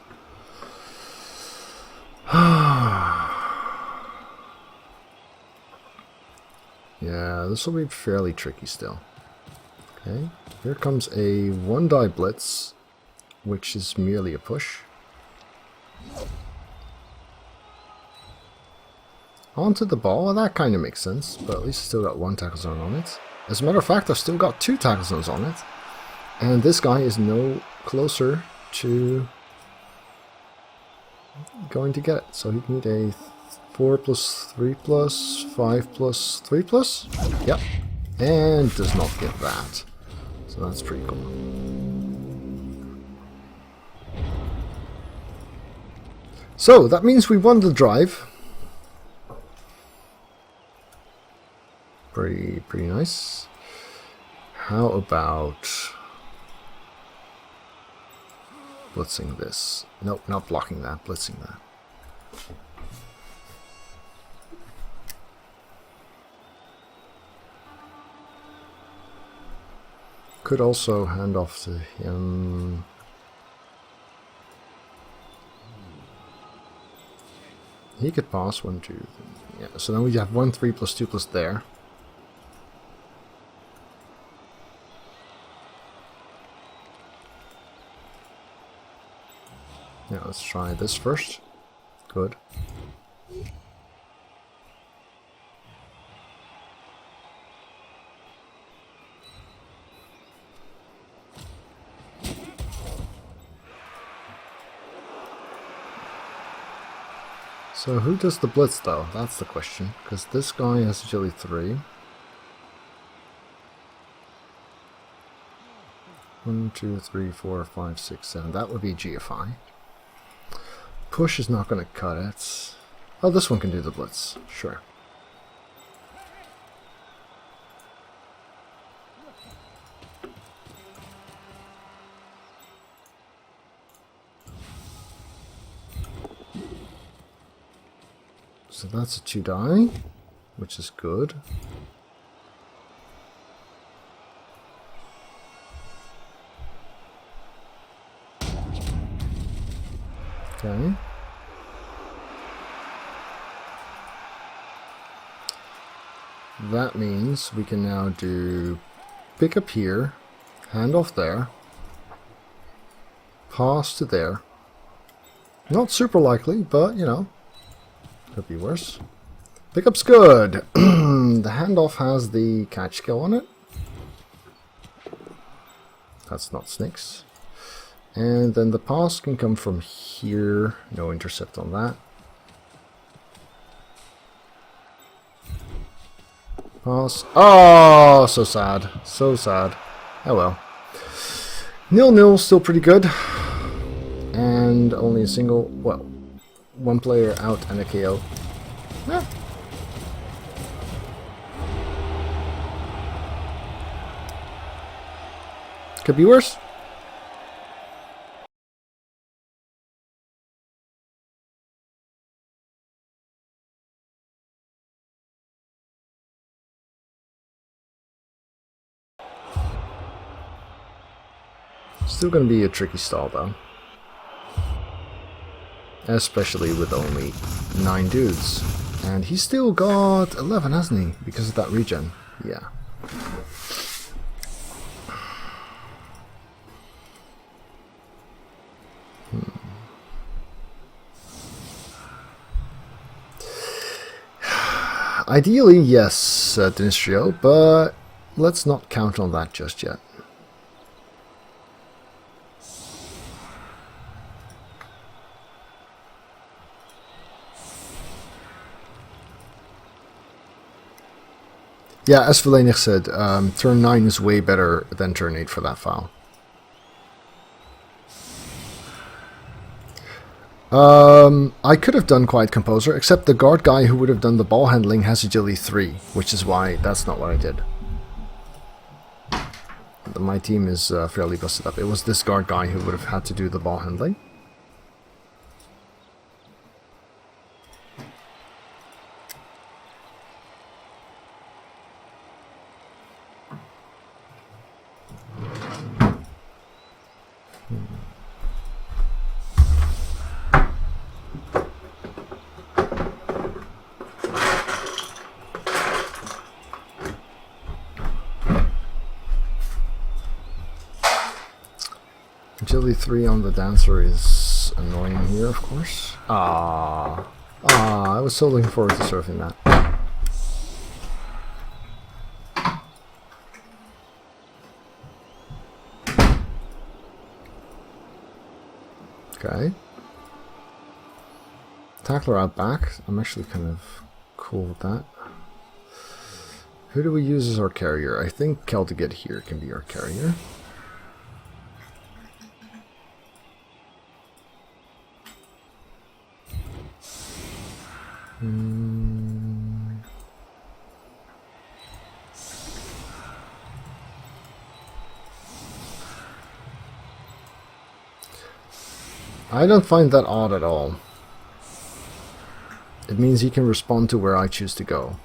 Yeah, this will be fairly tricky still. Okay, here comes a 1 die blitz, which is merely a push. Onto the ball, well, that kind of makes sense, but at least I still got one tackle zone on it. As a matter of fact, I've still got 2 tackle zones on it. And this guy is no closer to going to get it. So he'd need a 4 plus 3 plus 5 plus 3 plus. Yep. And does not get that. So that's pretty cool. So that means we won the drive. Pretty nice. How about blitzing this? Nope, not blocking that, blitzing that. Could also hand off to him. He could pass 1, 2, 3. Yeah, so then we have 1, 3 plus 2 plus there. Yeah, let's try this first. Good. So who does the blitz though? That's the question. Because this guy has agility 3. 1, 2, 3, 4, 5, 6, 7. That would be GFI. Push is not going to cut it. Oh, this one can do the blitz. Sure. So that's a 2 die, which is good. Okay. That means we can now do pick up here, hand off there, pass to there. Not super likely, but you know, could be worse. Pickup's good. The handoff has the catch skill on it. That's not snakes. And then the pass can come from here. No intercept on that. Pass. Oh, so sad. So sad. Oh well. 0-0, still pretty good. And only a single, well, 1 player out and a KO. Yeah. Could be worse. Still going to be a tricky stall though. Especially with only 9 dudes. And he's still got 11, hasn't he? Because of that regen. Yeah. Ideally, yes, Dinistrio, but let's not count on that just yet. Yeah, as Valenig said, turn 9 is way better than turn 8 for that file. I could have done Quiet Composer, except the guard guy who would have done the ball handling has agility 3, which is why that's not what I did. My team is fairly busted up. It was this guard guy who would have had to do the ball handling. Agility 3 on the dancer is annoying here, of course. Ah, Ah, I was so looking forward to surfing that. Okay. Tackler out back. I'm actually kind of cool with that. Who do we use as our carrier? I think Celtic here can be our carrier. I don't find that odd at all. It means he can respond to where I choose to go.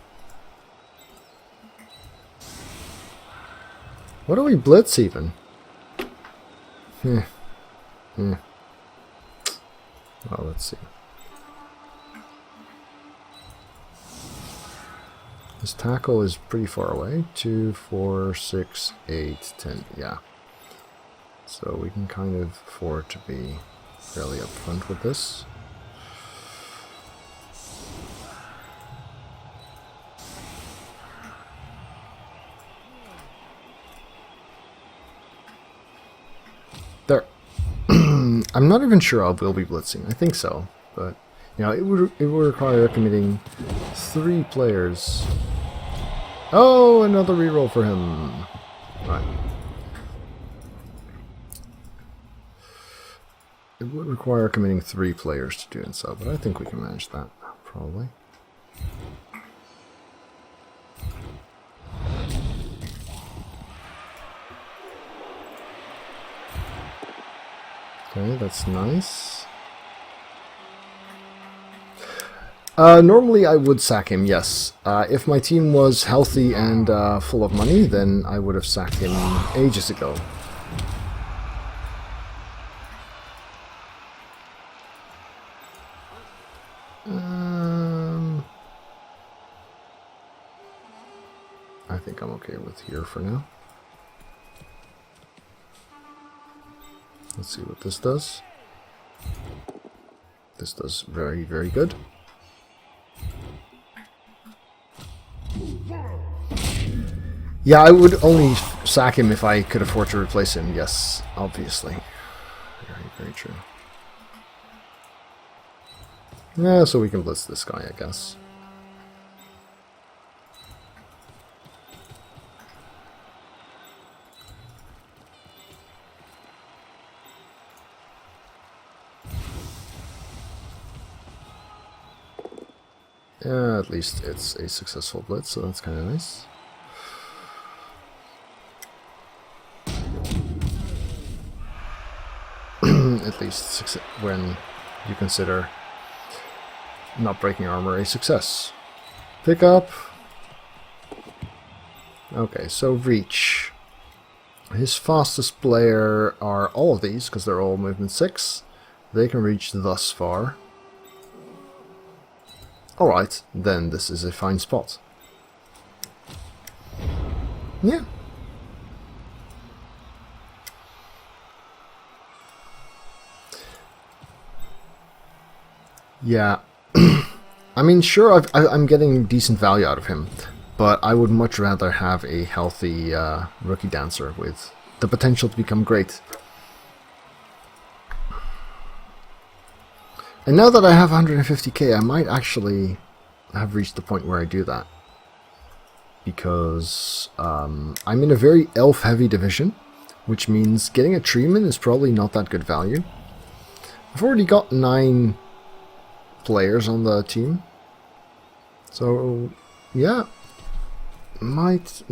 What do we blitz even? Well, let's see. His tackle is pretty far away. 2, 4, 6, 8, 10. Yeah. So we can kind of afford to be fairly upfront with this. There. I'm not even sure I will be blitzing. I think so, but you know, it would require committing 3 players. Oh, another reroll for him. Right. It would require committing 3 players to do it, so, but I think we can manage that probably. Okay, that's nice. Normally I would sack him, yes. If my team was healthy and full of money, then I would have sacked him ages ago. I think I'm okay with here for now. Let's see what this does. This does very, very good. Yeah, I would only sack him if I could afford to replace him, yes, obviously. Very, very true. Yeah, so we can blitz this guy, I guess. Yeah, at least it's a successful blitz, so that's kind of nice. At least when you consider not breaking armor a success. Pick up. Okay, so reach. His fastest player are all of these, because they're all movement 6. They can reach thus far. Alright, then this is a fine spot. Yeah. Yeah. I mean, sure, I'm getting decent value out of him, but I would much rather have a healthy rookie dancer with the potential to become great. And now that I have 150k, I might actually have reached the point where I do that. Because I'm in a very elf-heavy division, which means getting a treeman is probably not that good value. I've already got 9 players on the team. So, yeah. Might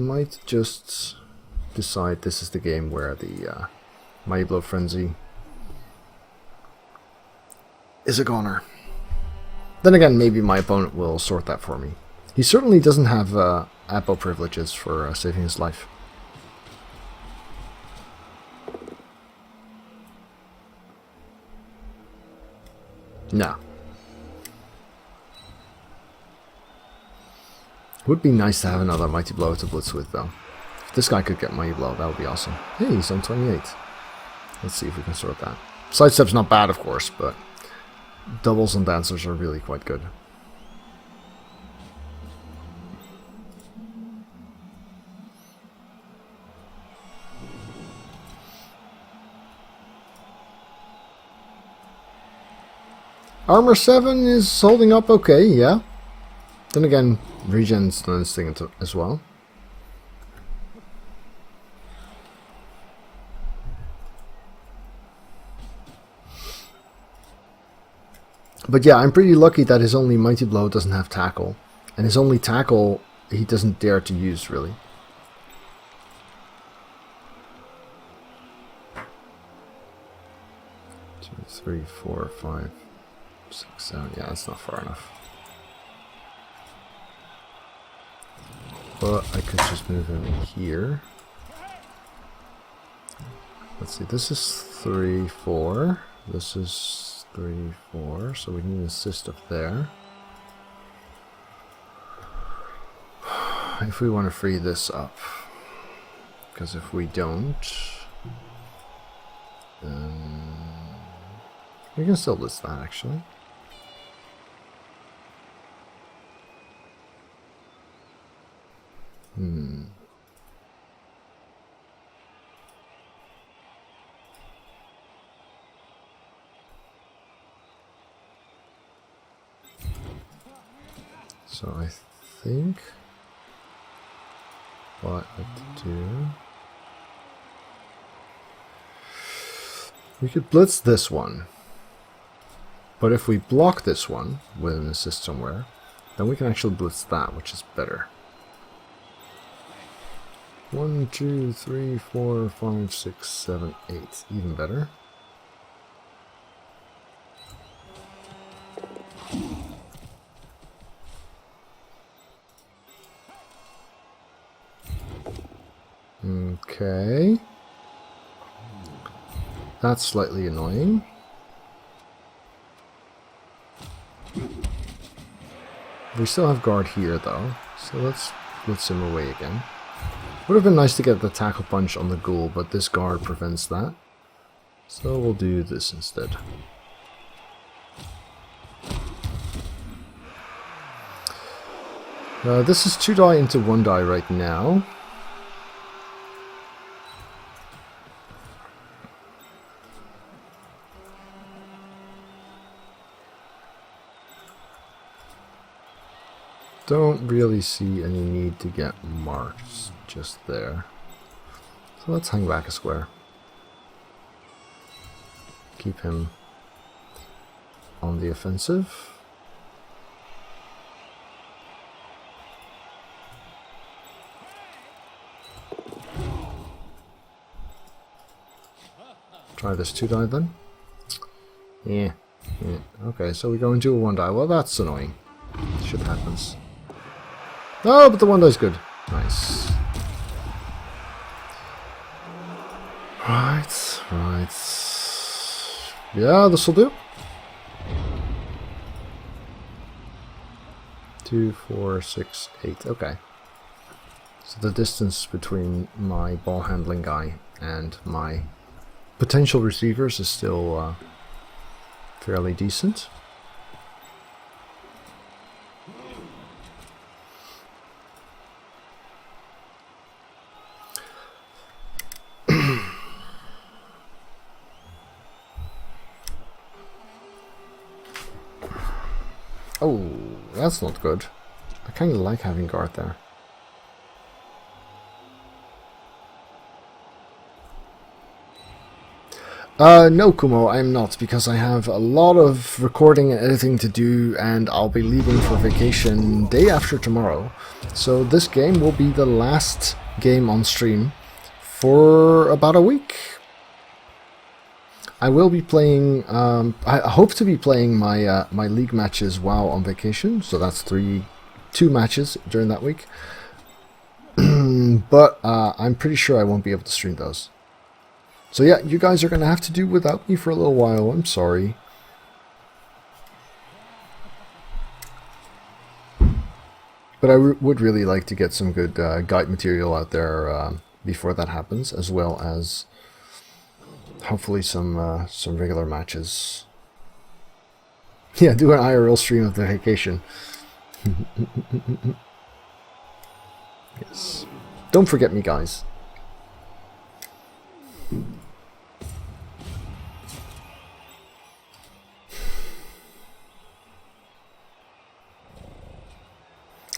just decide this is the game where the Mighty Blow Frenzy is a goner. Then again, maybe my opponent will sort that for me. He certainly doesn't have Apo privileges for saving his life. No. Would be nice to have another Mighty Blow to blitz with, though. If this guy could get Mighty Blow, that would be awesome. Hey, he's on 28. Let's see if we can sort that. Sidestep's not bad, of course, but doubles and dancers are really quite good. Armor 7 is holding up okay, yeah. Then again, regen's done its thing as well. But yeah, I'm pretty lucky that his only Mighty Blow doesn't have tackle. And his only tackle he doesn't dare to use, really. Two, 3, 4, 5, 6, 7. Yeah, that's not far enough. But I could just move him here. Let's see, this is 3, 4. This is 3, 4. So we need an assist up there. If we want to free this up. Because if we don't, then we can still list that actually. So I think what I'd like to do, we could blitz this one, but if we block this one with an assist somewhere, then we can actually blitz that, which is better. 1, 2, 3, 4, 5, 6, 7, 8. Even better. Okay. That's slightly annoying. We still have guard here though, so let's blitz him away again. Would have been nice to get the tackle punch on the ghoul, but this guard prevents that. So we'll do this instead. This is 2 die into 1 die right now. Don't really see any need to get marked just there. So let's hang back a square. Keep him on the offensive. Try this 2 die then. Yeah. Okay, so we go into a 1 die. Well, that's annoying. Shit happens. Oh, but the 1 die's good. Nice. Right. Yeah, this'll do. 2, 4, 6, 8. Okay. So the distance between my ball handling guy and my potential receivers is still fairly decent. Oh, that's not good. I kind of like having guard there. No, Kumo, I'm not, because I have a lot of recording and editing to do, and I'll be leaving for vacation day after tomorrow. So this game will be the last game on stream for about a week. I will be playing, I hope to be playing my my league matches while on vacation, so that's 2 matches during that week. But I'm pretty sure I won't be able to stream those. So yeah, you guys are going to have to do without me for a little while, I'm sorry. But I would really like to get some good guide material out there before that happens, as well as hopefully some regular matches. Yeah, do an IRL stream of the vacation. Yes. Don't forget me, guys.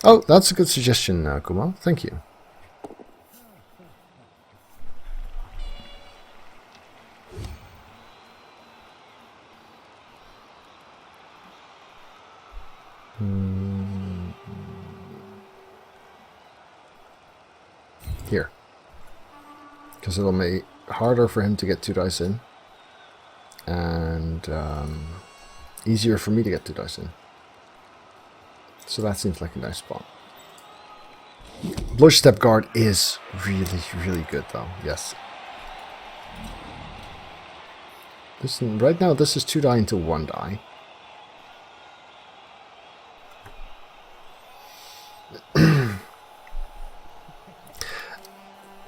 Oh, that's a good suggestion, Kuma. Thank you. Here. Because it'll make it harder for him to get 2 dice in. And easier for me to get 2 dice in. So that seems like a nice spot. Blush Step Guard is really, really good though. Yes. Right now this is 2 die into 1 die.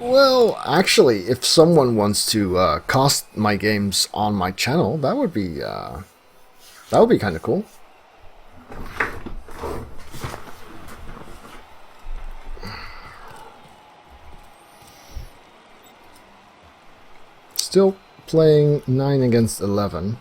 Well, actually, if someone wants to cast my games on my channel, that would be kind of cool. Still playing 9 against 11.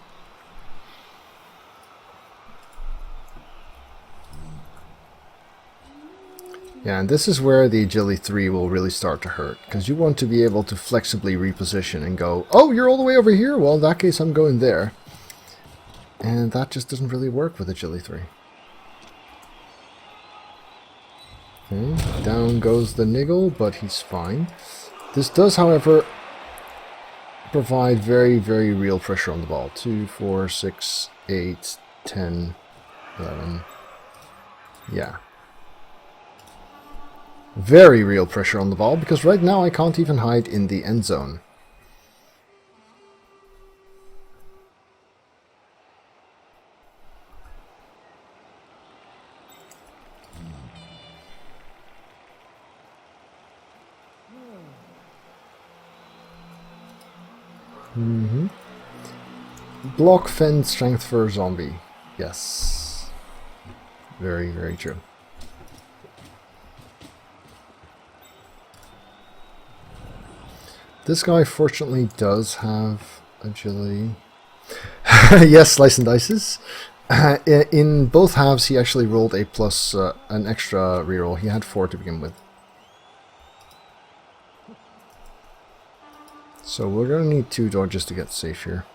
Yeah, and this is where the agility 3 will really start to hurt, because you want to be able to flexibly reposition and go, oh, you're all the way over here? Well, in that case, I'm going there. And that just doesn't really work with agility 3. Okay, down goes the niggle, but he's fine. This does, however, provide very, very real pressure on the ball. 2, 4, 6, 8, 10, 11. Yeah. Very real pressure on the ball, because right now I can't even hide in the end zone. Block, fend, strength for a zombie. Yes. Very, very true. This guy fortunately does have agility. Yes, slice and dices. In both halves he actually rolled a plus, an extra reroll. He had 4 to begin with. So we're going to need 2 dodges to get safe here.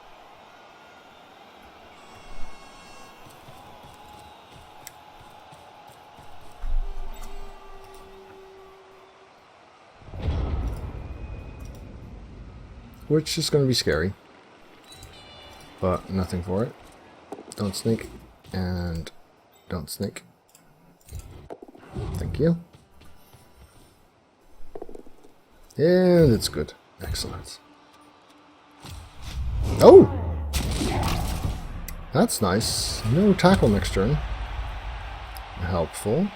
Which is going to be scary. But nothing for it. Don't sneak. And don't sneak. Thank you. And it's good. Excellent. Oh! That's nice. No tackle next turn. Helpful.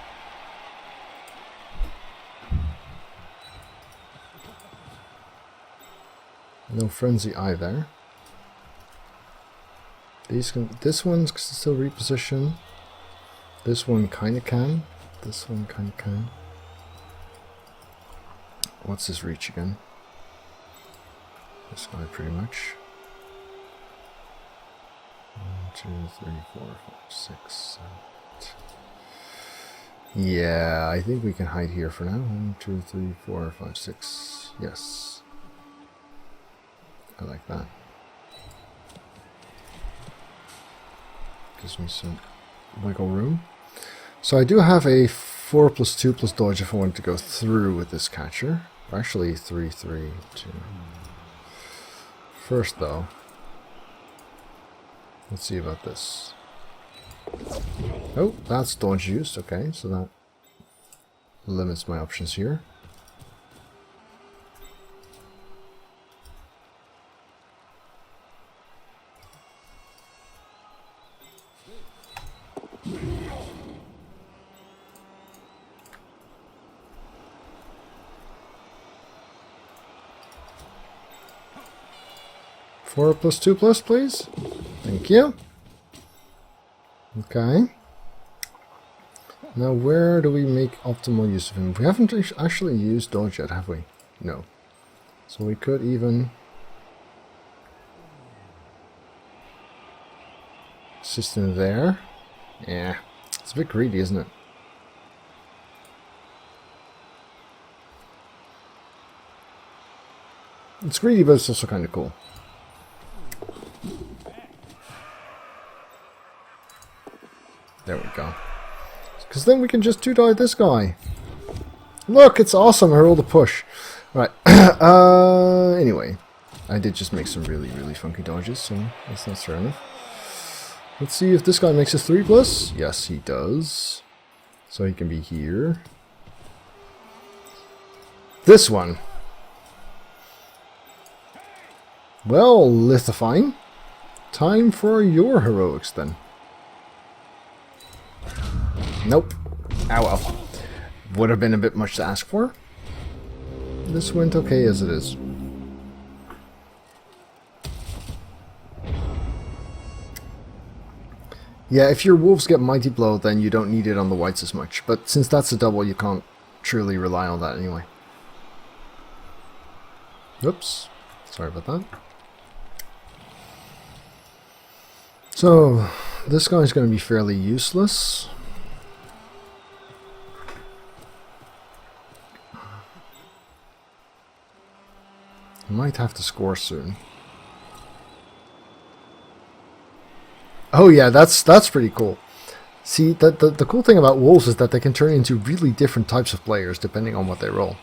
No frenzy either. This one's still reposition. This one kinda can. This one kinda can. What's his reach again? This guy pretty much. 1, 2, 3, 4, 5, 6, 7, 8. Yeah, I think we can hide here for now. 1, 2, 3, 4, 5, 6. Yes. I like that. Gives me some wiggle room. So I do have a 4+2+ dodge if I want to go through with this catcher. Or actually 3, 3, 2. First though, let's see about this. Oh, that's dodge used. Okay, so that limits my options here. Four +2+, please. Thank you. Okay. Now where do we make optimal use of him? We haven't actually used dodge yet, have we? No. So we could even assist him there. Yeah. It's a bit greedy, isn't it? It's greedy, but it's also kind of cool. There we go. Because then we can just 2-die this guy. Look, it's awesome. I rolled a push. Right. Anyway. I did just make some really, really funky dodges, so that's fair enough. Let's see if this guy makes a 3+. Yes, he does. So he can be here. This one. Well, Lithifine. Time for your heroics then. Nope. Oh well. Would have been a bit much to ask for. This went okay as it is. Yeah, if your wolves get Mighty Blow, then you don't need it on the whites as much. But since that's a double, you can't truly rely on that anyway. Oops. Sorry about that. So, this guy's going to be fairly useless. I might have to score soon. Oh yeah, that's pretty cool. See, the cool thing about wolves is that they can turn into really different types of players depending on what they roll.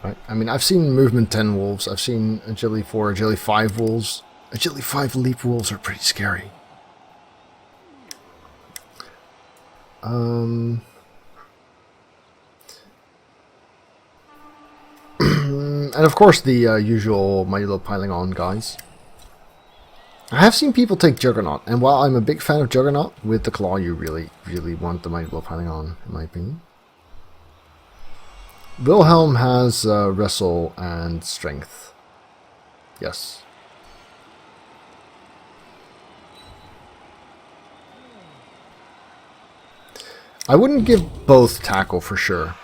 Right? I mean, I've seen movement 10 wolves, I've seen agility 4, agility 5 wolves. Agility 5 leap wolves are pretty scary. And of course the usual Mighty Blow piling on guys. I have seen people take Juggernaut, and while I'm a big fan of Juggernaut, with the Claw you really, really want the Mighty Blow piling on, in my opinion. Wilhelm has Wrestle and Strength. Yes. I wouldn't give both Tackle for sure.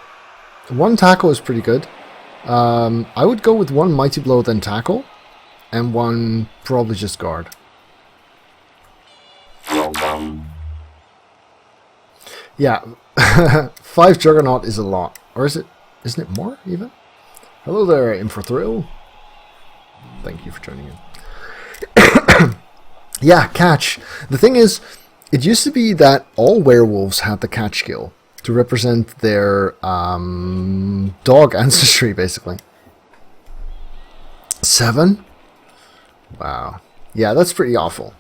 One Tackle is pretty good. I would go with one Mighty Blow then Tackle, and one probably just Guard. Yeah, 5 Juggernaut is a lot. Or is it? Isn't it more, even? Hello there, Infrathrill. Thank you for joining in. Yeah, Catch. The thing is, it used to be that all werewolves had the Catch skill to represent their dog ancestry, basically. 7? Wow. Yeah, that's pretty awful.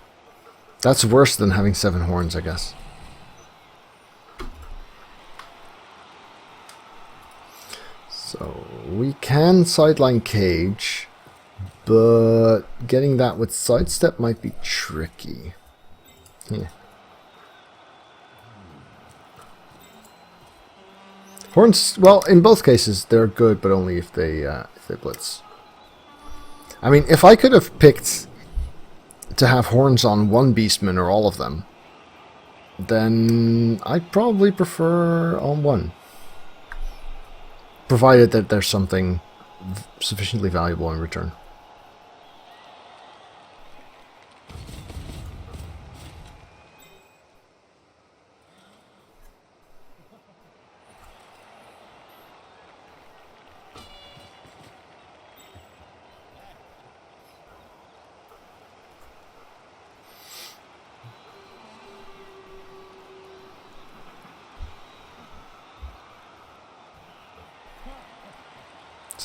That's worse than having 7 horns, I guess. So, we can sideline Cage, but getting that with Sidestep might be tricky. Yeah. Horns, well, in both cases, they're good, but only if they blitz. I mean, if I could have picked to have horns on one Beastman or all of them, then I'd probably prefer on one. Provided that there's something sufficiently valuable in return.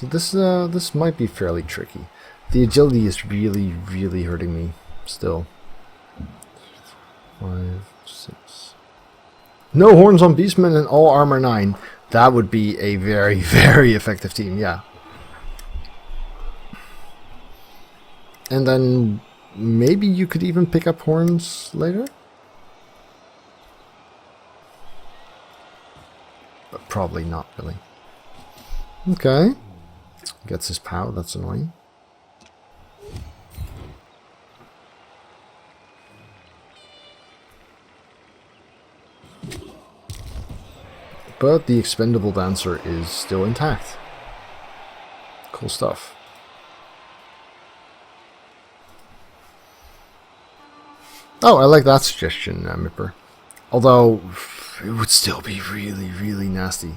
So this might be fairly tricky. The agility is really, really hurting me still. 5, 6. No horns on Beastmen and all armor 9. That would be a very, very effective team, yeah. And then maybe you could even pick up horns later? But probably not really. Okay. Gets his POW, that's annoying. but the expendable dancer is still intact. Cool stuff. Oh, I like that suggestion, Mipper. Although, it would still be really, really nasty.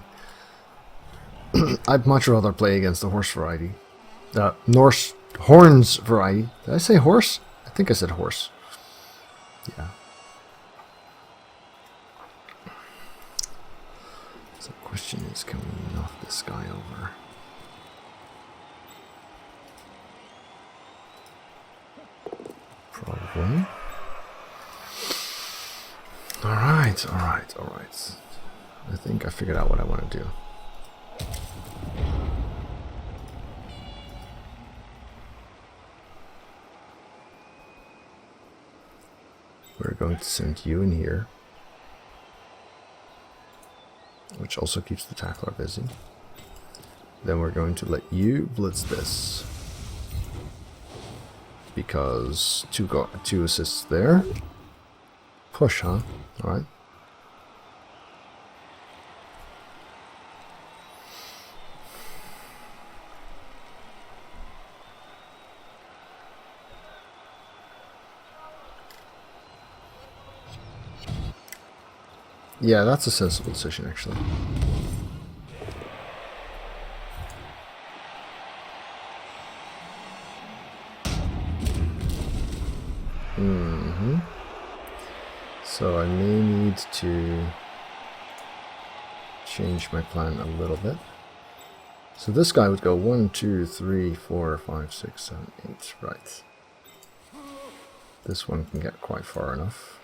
I'd much rather play against the horse variety. Norse horns variety. Did I say horse? I think I said horse. Yeah. So the question is, can we knock this guy over? Probably. Alright. I think I figured out what I want to do. We're going to send you in here, which also keeps the tackler busy. Then we're going to let you blitz this, because two assists there. Push, huh? Alright. Yeah, that's a sensible decision, actually. So I may need to change my plan a little bit. So this guy would go 1, 2, 3, 4, 5, 6, 7, 8. Right. This one can get quite far enough.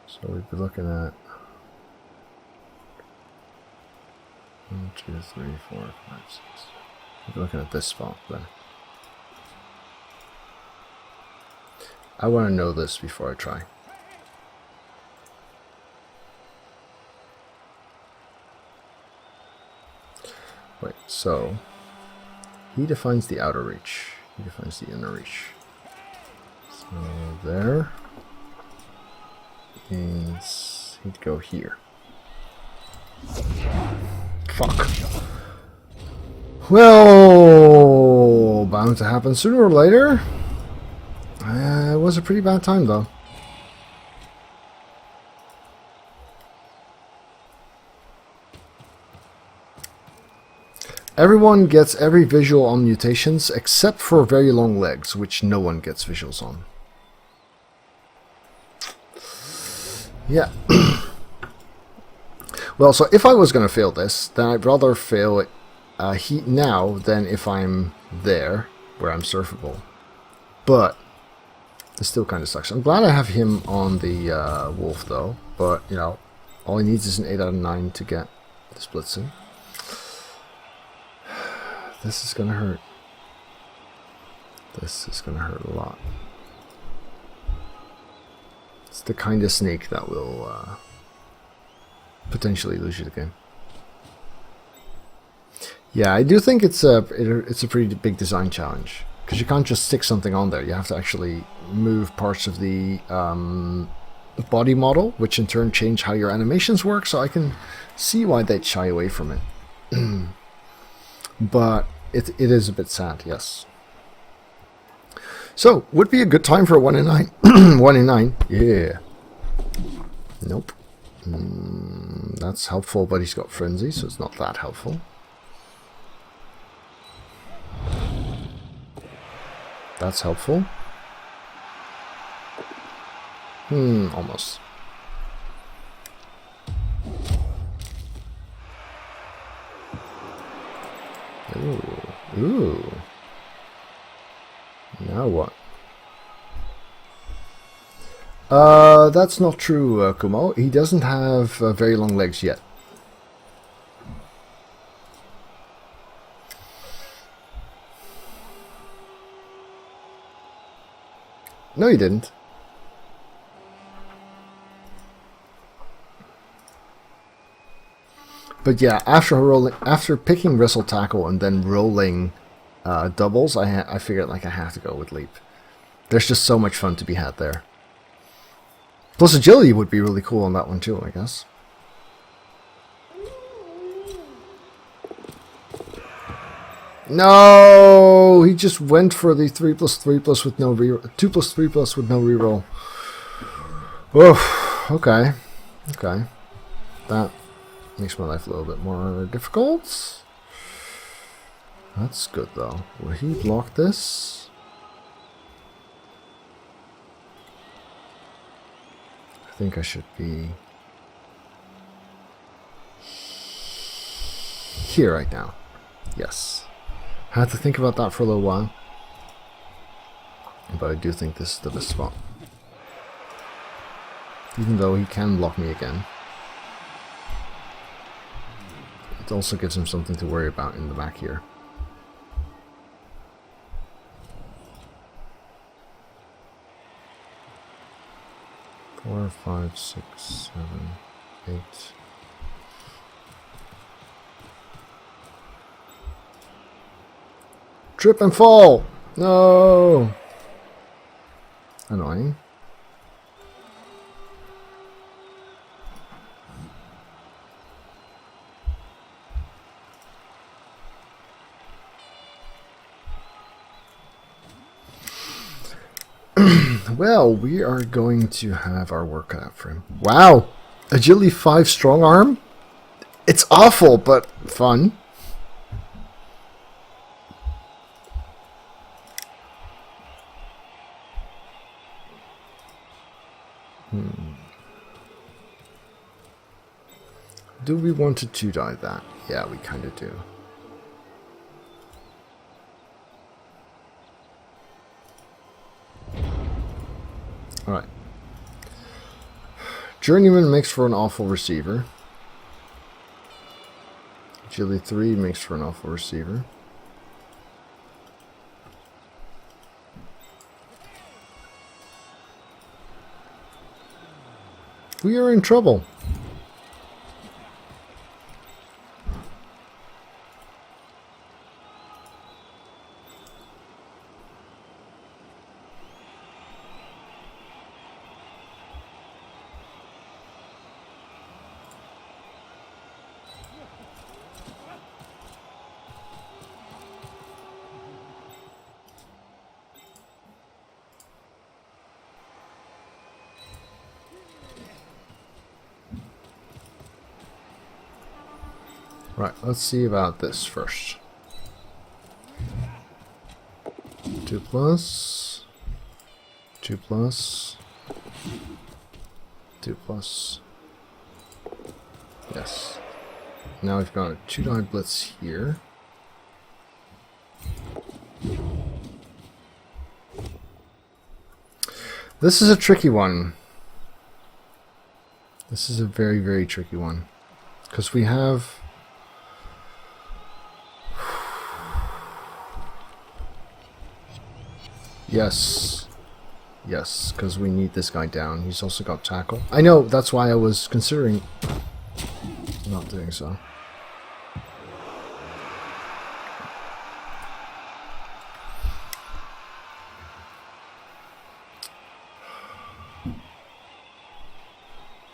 So we'd be looking at 1, 2, 3, 4, 5, 6. We'd be looking at this spot then. I want to know this before I try. Wait, so he defines the outer reach. He defines the inner reach. So there is, he'd go here. Fuck. Well, bound to happen sooner or later. It was a pretty bad time, though. Everyone gets every visual on mutations except for very long legs, which no one gets visuals on. Yeah. Well, so if I was going to fail this, then I'd rather fail it now than if I'm there, where I'm surfable. But it still kind of sucks. I'm glad I have him on the wolf, though. But, you know, all he needs is an 8 out of 9 to get the splitsing. This is gonna hurt. This is gonna hurt a lot. It's the kind of snake that will potentially lose you the game. Yeah, I do think it's a pretty big design challenge, because you can't just stick something on there. You have to actually move parts of the body model, which in turn change how your animations work. So I can see why they'd shy away from it. But it is a bit sad, yes. So, would be a good time for a 1 in 9. 1 in 9, yeah. Nope. That's helpful, but he's got frenzy, so it's not that helpful. That's helpful. Almost. Ooh. Now what? That's not true, Kumo. He doesn't have very long legs yet. No, he didn't. But yeah, after picking wrestle tackle and then rolling doubles, I figured like I have to go with leap. There's just so much fun to be had there. Plus agility would be really cool on that one too, I guess. No, he just went for the 3+3+ with no reroll. 2+3+ with no reroll. Oh, okay. Okay. That makes my life a little bit more difficult. That's good though. Will he block this? I think I should be here right now. Yes. I had to think about that for a little while. But I do think this is the best spot. Even though he can block me again. It also gives him something to worry about in the back here. Four, 5, 6, 7, 8. Trip and fall! No! Annoying. Well, we are going to have our work cut out for him. Wow! Agility 5 strong arm? It's awful, but fun. Do we want to 2-die that? Yeah, we kind of do. Alright. Journeyman makes for an awful receiver. Agility 3 makes for an awful receiver. We are in trouble. Right, let's see about this first. 2+, 2+, 2+. Yes. Now we've got a 2-die blitz here. This is a tricky one. This is a very, very tricky one. Because we have... Yes. Yes, because we need this guy down. He's also got tackle. I know, that's why I was considering not doing so.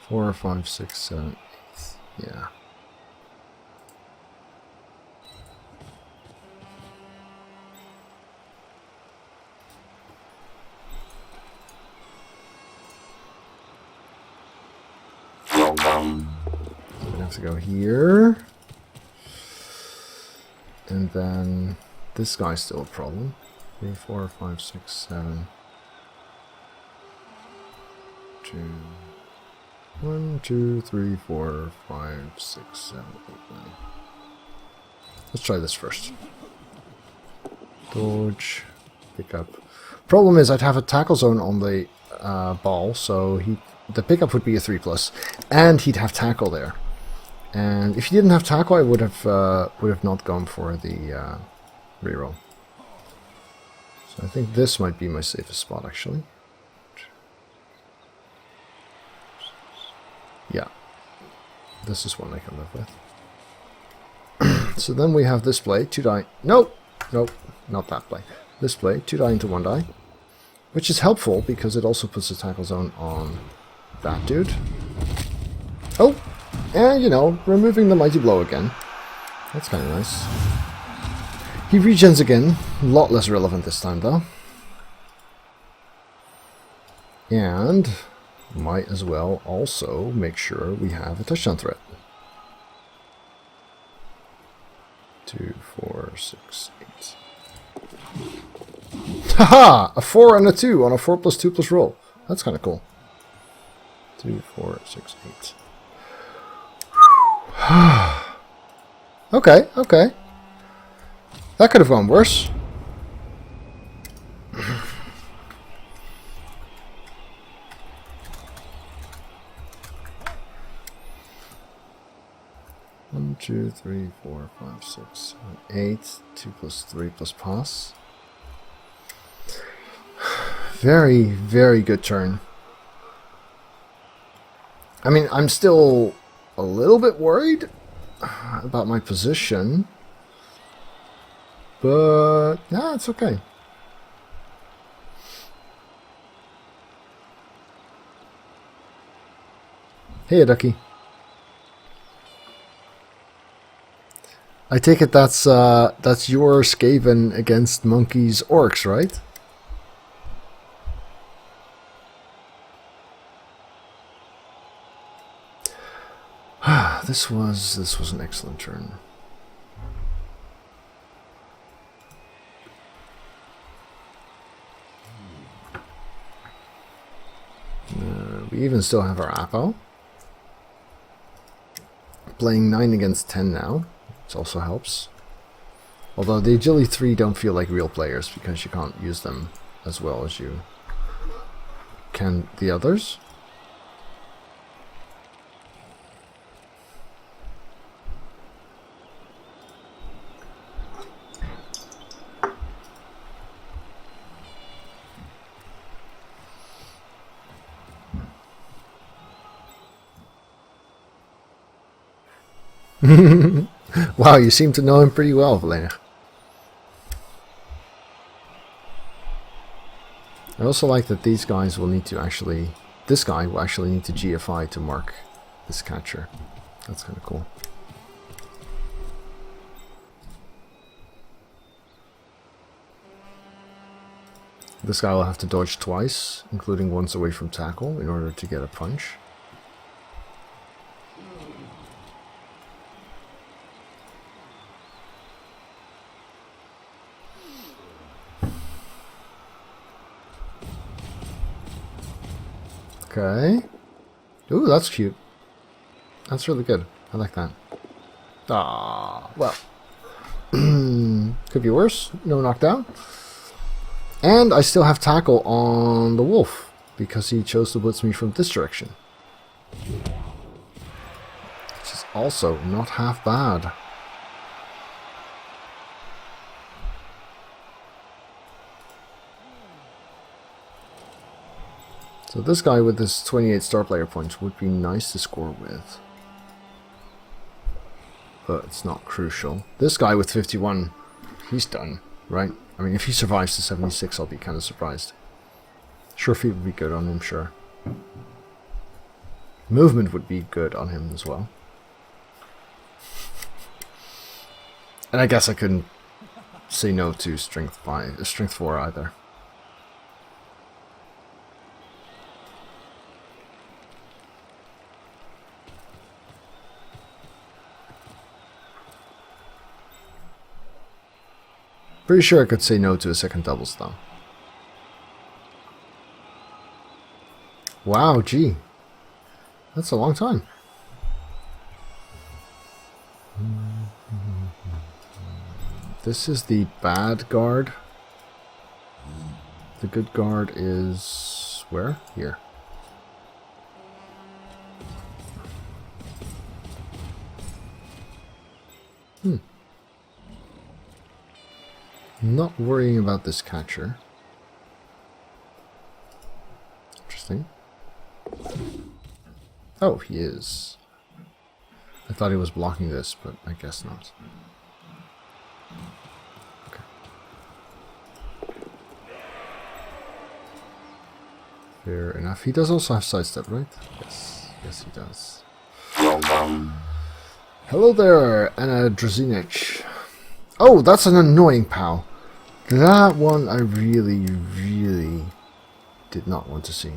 Four, 5, 6, 7, 8. Yeah. To go here, and then this guy's still a problem. 3, 4, 5, 6, 7, 2, 1, 2, 3, 4, 5, 6, 7, 8, 9. Let's try this first. Dodge, pick up. Problem is, I'd have a tackle zone on the ball, so the pickup would be a 3+, and he'd have tackle there. And if he didn't have tackle, I would have not gone for the reroll. So I think this might be my safest spot, actually. Yeah, this is one I can live with. So then we have this play, 2-die. Nope, nope, not that play. This play, 2-die into 1-die, which is helpful because it also puts the tackle zone on that dude. Oh! And, you know, removing the Mighty Blow again. That's kind of nice. He regens again. A lot less relevant this time, though. And might as well also make sure we have a touchdown threat. 2, 4, 6, 8. Haha! A 4 and a 2 on a 4+2+ roll. That's kind of cool. 2, 4, 6, 8. Okay, okay. That could have gone worse. One, 2, 3, 4, 5, 6, 7, 8. 2 plus 3 plus pass. Very, very good turn. I mean, I'm still a little bit worried about my position. But, yeah, it's okay. Hey, Ducky. I take it that's your Skaven against monkeys orcs, right? This was an excellent turn. We even still have our Apo. Playing 9 against 10 now. This also helps. Although the Agility 3 don't feel like real players because you can't use them as well as you can the others. Wow, you seem to know him pretty well, Valena. I also like that these guys will need to actually... This guy will actually need to GFI to mark this catcher. That's kind of cool. This guy will have to dodge twice, including once away from tackle, in order to get a punch. Okay. Ooh, that's cute. That's really good. I like that. Ah, well. Could be worse. No knockdown. And I still have tackle on the wolf, because he chose to blitz me from this direction. Which is also not half bad. So this guy with this 28 star player points would be nice to score with. But it's not crucial. This guy with 51, he's done, right? I mean, if he survives to 76, I'll be kind of surprised. Sure feet would be good on him, sure. Movement would be good on him as well. And I guess I couldn't say no to strength 4 either. Pretty sure I could say no to a second doubles though. Wow, gee. That's a long time. This is the bad guard. The good guard is... where? Here. Not worrying about this catcher. Interesting. Oh, he is. I thought he was blocking this, but I guess not. Okay. Fair enough. He does also have sidestep, right? Yes. Yes, he does. Hello there, Anna Drazinich. Oh, that's an annoying pal. That one I really, really did not want to see.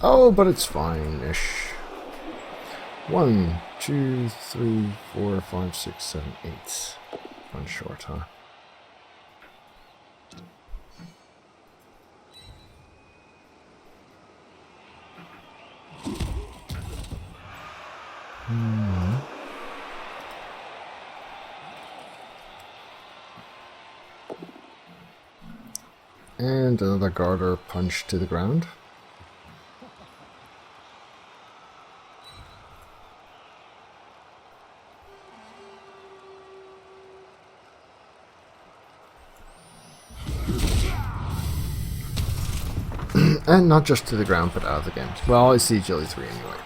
Oh, but it's fine-ish. 1, 2, 3, 4, 5, 6, 7, 8. One short, huh? And another garter punch to the ground. And not just to the ground, but out of the game. Well, it's the agility 3 anyway.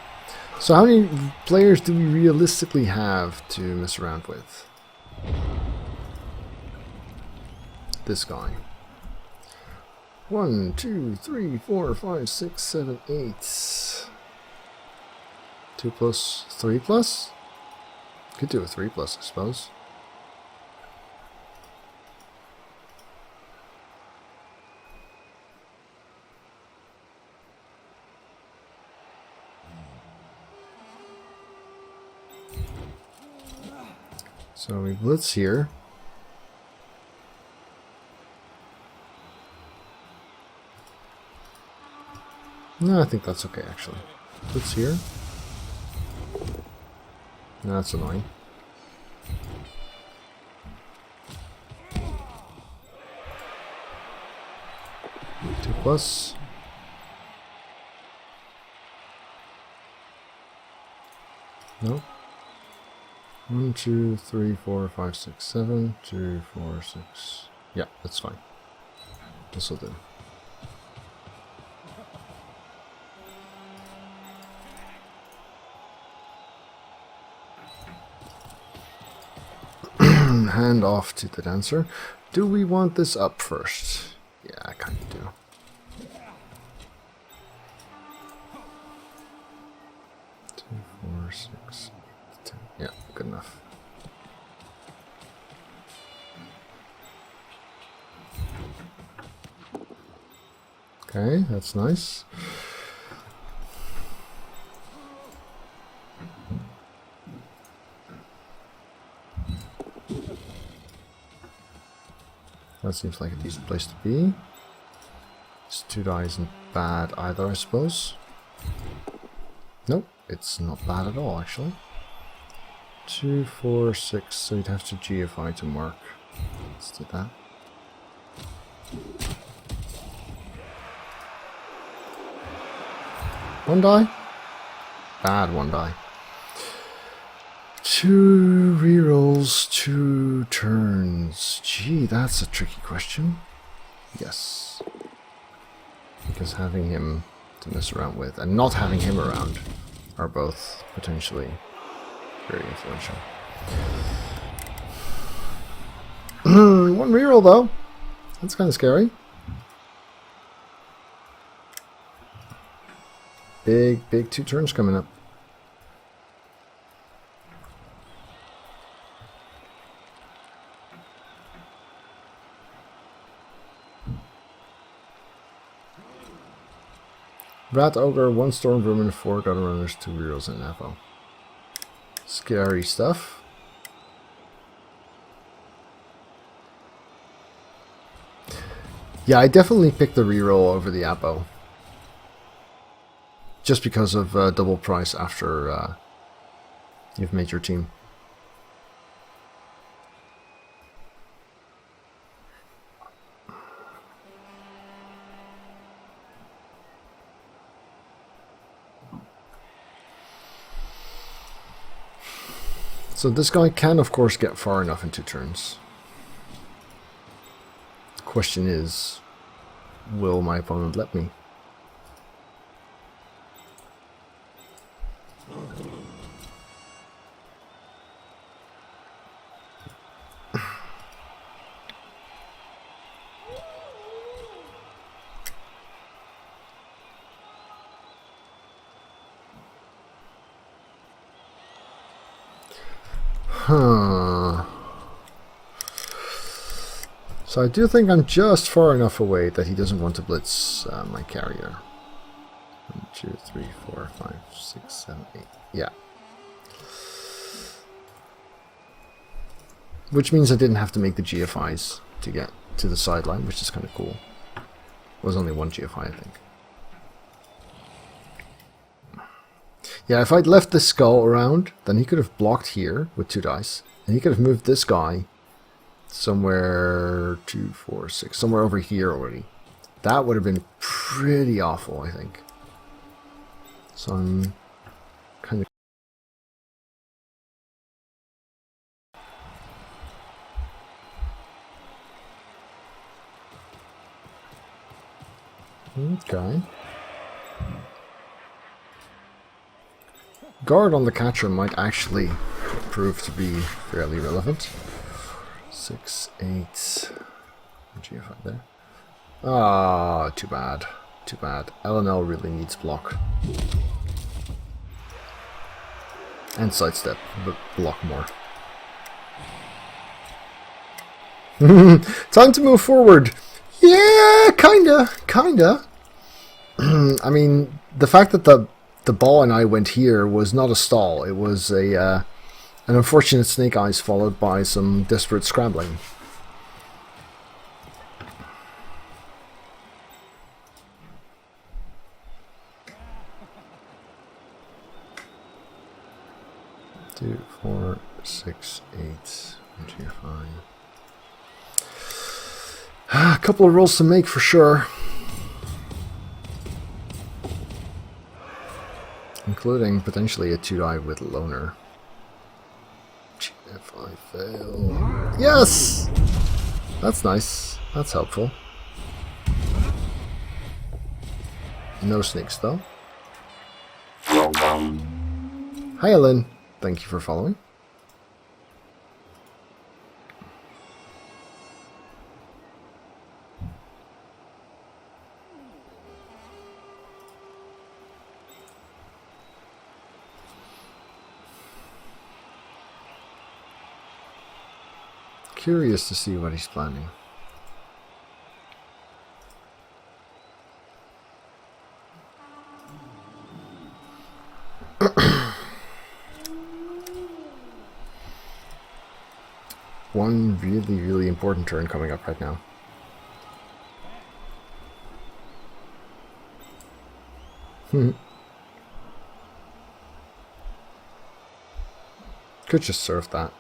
So how many players do we realistically have to mess around with? This guy. 1, 2, 3, 4, 5, 6, 7, 8. 2 plus, 3 plus? Could do a 3 plus, I suppose. So we blitz here. No, I think that's okay actually. Blitz here. No, that's annoying. Two plus. No. 1, 2, 3, 4, 5, 6, 7. 2, 4, 6. Yeah, that's fine. This will do. Hand off to the dancer. Do we want this up first? Yeah, I kind of do. Two, 4, 6, 10. Yeah, good enough. Okay, that's nice. That seems like a decent place to be. This 2 die isn't bad either, I suppose. Nope, it's not bad at all, actually. 2, 4, 6, so you'd have to GFI to mark. Let's do that. One die? Bad 1 die. 2 rerolls, 2 turns. Gee, that's a tricky question. Yes. Because having him to mess around with and not having him around are both potentially very influential. 1 reroll though. That's kind of scary. Big 2 turns coming up. Rat Ogre, 1 Storm Vermin, 4 Gutter Runners, 2 Rerolls, and an FO. Scary stuff. Yeah, I definitely picked the reroll over the Apo. Just because of double price after you've made your team. So this guy can, of course, get far enough in 2 turns. The question is, will my opponent let me? Huh. So I do think I'm just far enough away that he doesn't want to blitz my carrier. 1, 2, 3, 4, 5, 6, 7, 8. Yeah. Which means I didn't have to make the GFIs to get to the sideline, which is kind of cool. It was only one GFI, I think. Yeah, if I'd left the skull around, then he could have blocked here with 2 dice. And he could have moved this guy somewhere 2, 4, 6, somewhere over here already. That would have been pretty awful, I think. So I'm kind of... Okay. Guard on the catcher might actually prove to be fairly relevant. 6, 8... GFI there. Ah, too bad. Too bad. LNL really needs block. And sidestep, but block more. Time to move forward! Yeah, kinda. I mean, the fact that the ball and I went here was not a stall. It was an unfortunate snake eyes followed by some desperate scrambling. Two, 4, 6, 8, 1, 2, 5. A couple of rolls to make for sure. Including potentially a 2-die with loner. If I fail... Yes! That's nice. That's helpful. No snakes though. Hi Ellen. Thank you for following. Curious to see what he's planning. One really important turn coming up right now. Could just serve that.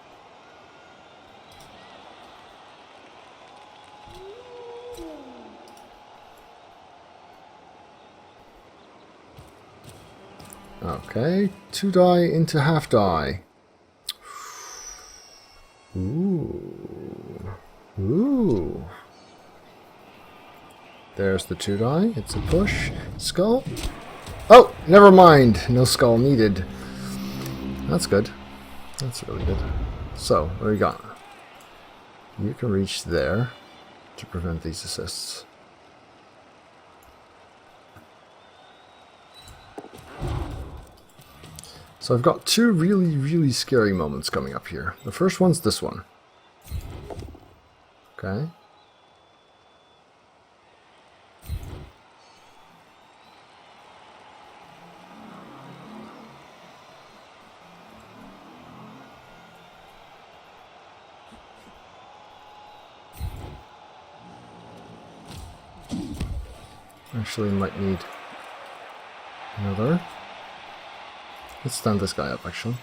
Okay, 2-die into half-die. Ooh. There's the 2-die. It's a push. Skull. Oh, never mind. No skull needed. That's good. That's really good. So, what do we got? You can reach there to prevent these assists. So I've got 2 really scary moments coming up here. The first one's this one. Okay. Actually might need another. Let's stand this guy up, actually.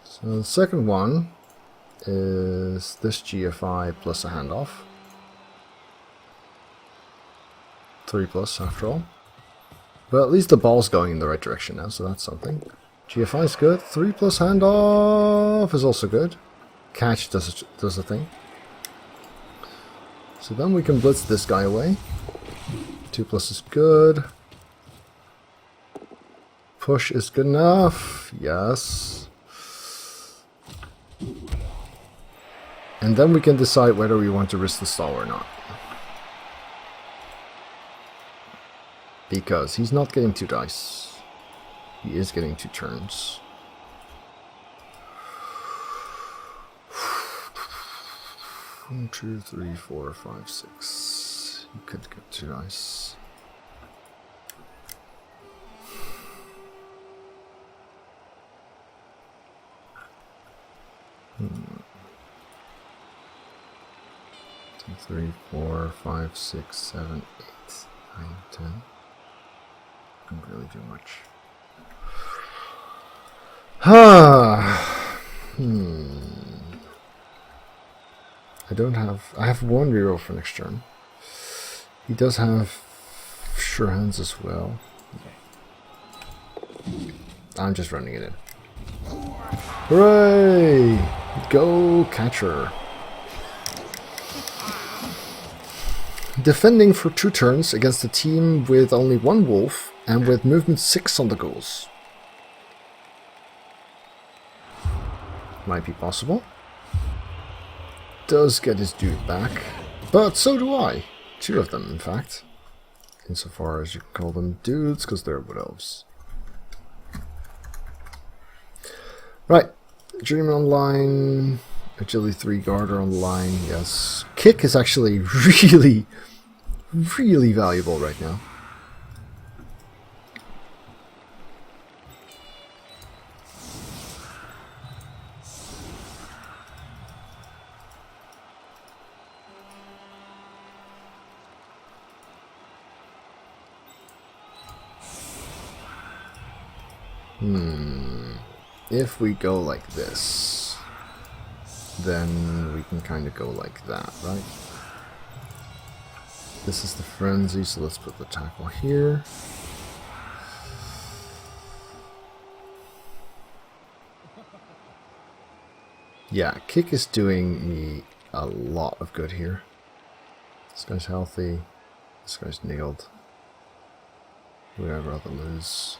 So the second one is this GFI plus a handoff. 3+ after all. But at least the ball's going in the right direction now, so that's something. GFI is good. 3+ handoff is also good. Catch does a thing. So then we can blitz this guy away. 2+ is good. Push is good enough. Yes. And then we can decide whether we want to risk the stall or not. Because he's not getting 2 dice. He is getting 2 turns. One, 2, 3, 4, 5, 6. He could get 2 dice. Two, 3, 4, 5, 6, 7, 8, 9, 10. Don't really do much. I have 1 reroll for next turn. He does have sure hands as well. I'm just running it in. Hooray! Go catcher. Defending for 2 turns against a team with only 1 wolf and with movement 6 on the ghouls. Might be possible. Does get his dude back, but so do I. 2 of them, in fact. Insofar as you can call them dudes, because they're wood elves. Right. Journeyman online. Agility 3 Garter online. Yes. Kick is actually really, really valuable right now. If we go like this, then we can kind of go like that, right? This is the frenzy, so let's put the tackle here. Yeah, kick is doing me a lot of good here. This guy's healthy. This guy's nailed. Would I rather lose?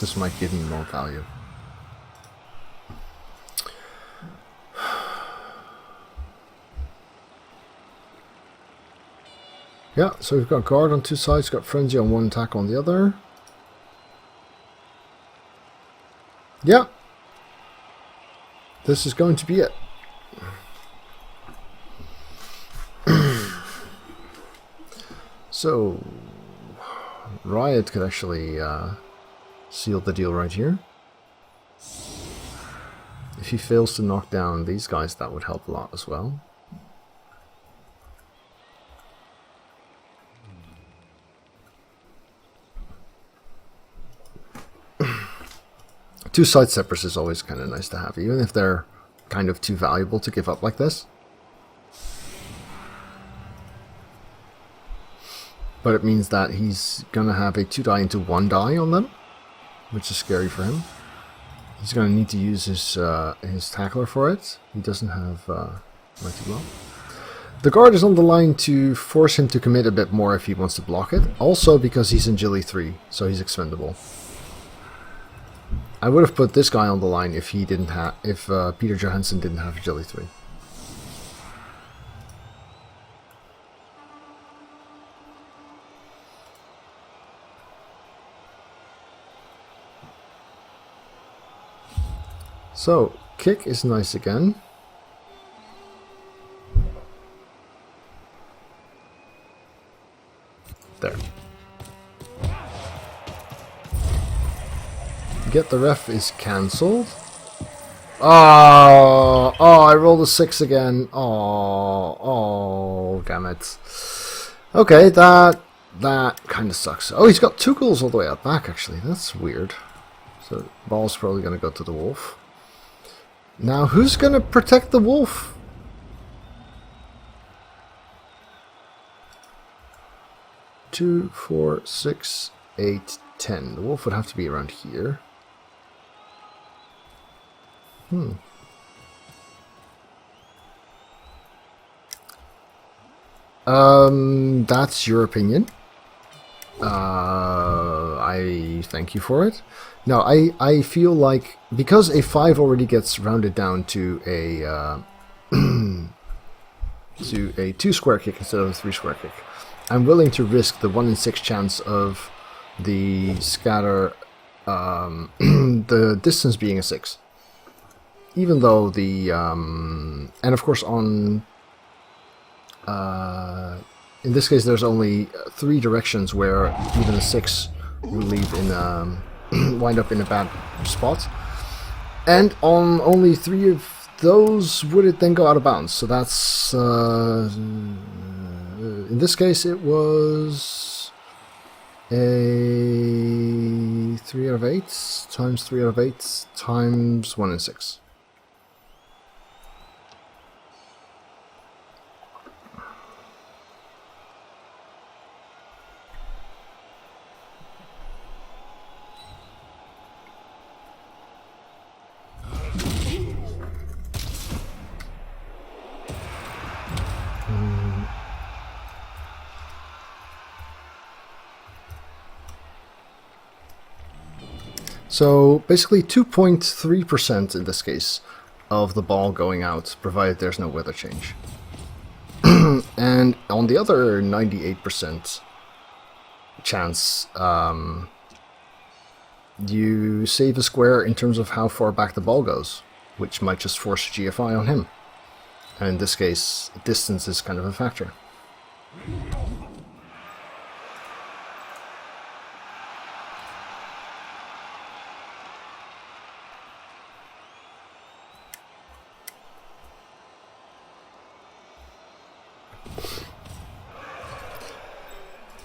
This might give me more value. Yeah, so we've got guard on 2 sides, got frenzy on 1, attack on the other. Yeah. This is going to be it. So, Riot could actually seal the deal right here. If he fails to knock down these guys, that would help a lot as well. Two side steppers is always kind of nice to have, even if they're kind of too valuable to give up like this. But it means that he's gonna have a 2 die into 1 die on them, which is scary for him. He's gonna need to use his tackler for it. He doesn't have Mighty Blow. The guard is on the line to force him to commit a bit more if he wants to block it. Also because he's in Agility 3, so he's expendable. I would have put this guy on the line if he didn't have, if Peter Johansson didn't have Agility 3. So, kick is nice again. There. Get the ref is cancelled. Oh, I rolled a 6 again. Oh, damn it. Okay, that kind of sucks. Oh, he's got 2 goals all the way out back, actually. That's weird. So, ball's probably going to go to the wolf. Now, who's going to protect the wolf? Two, 4, 6, 8, 10. The wolf would have to be around here. That's your opinion. I thank you for it. No, I feel like because a 5 already gets rounded down to a to a 2 square kick instead of a 3 square kick. I'm willing to risk the 1 in 6 chance of the scatter, the distance being a 6. Even though the, and of course on, in this case there's only 3 directions where even a 6 will leave in, wind up in a bad spot. And on only 3 of those would it then go out of bounds. So that's, in this case it was a 3 out of 8 times 3 out of 8 times 1 in 6. So basically 2.3% in this case of the ball going out, provided there's no weather change. And on the other 98% chance, you save a square in terms of how far back the ball goes, which might just force GFI on him. And in this case, distance is kind of a factor.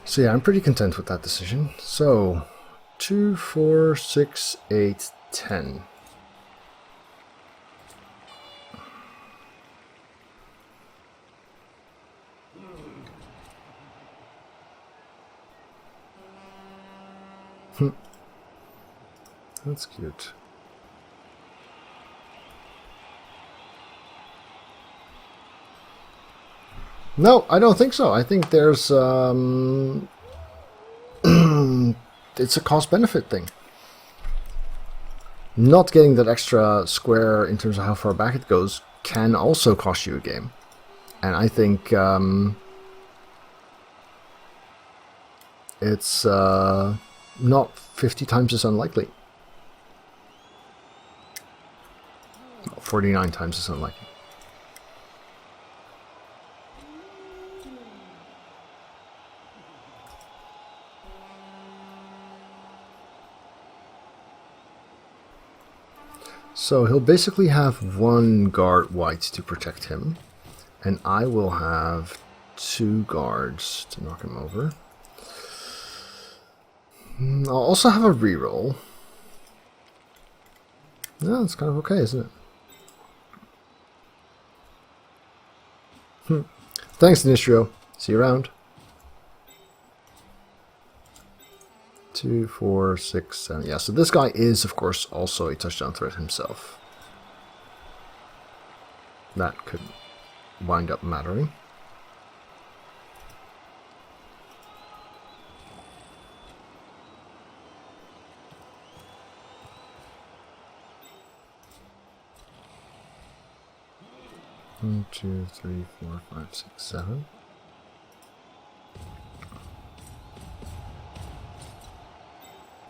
So yeah, I'm pretty content with that decision. So, 2, 4, 6, 8, 10. That's cute. No, I don't think so. I think there's, it's a cost-benefit thing. Not getting that extra square in terms of how far back it goes can also cost you a game. And I think it's not 50 times as unlikely. 49 times as unlikely. So he'll basically have 1 guard white to protect him, and I will have 2 guards to knock him over. I'll also have a reroll. Yeah, it's kind of okay, isn't it? Thanks, Nishio. See you around. 2, 4, 6, 7. Yeah, so this guy is, of course, also a touchdown threat himself. That could wind up mattering. One, 2, 3, 4, 5, 6, 7.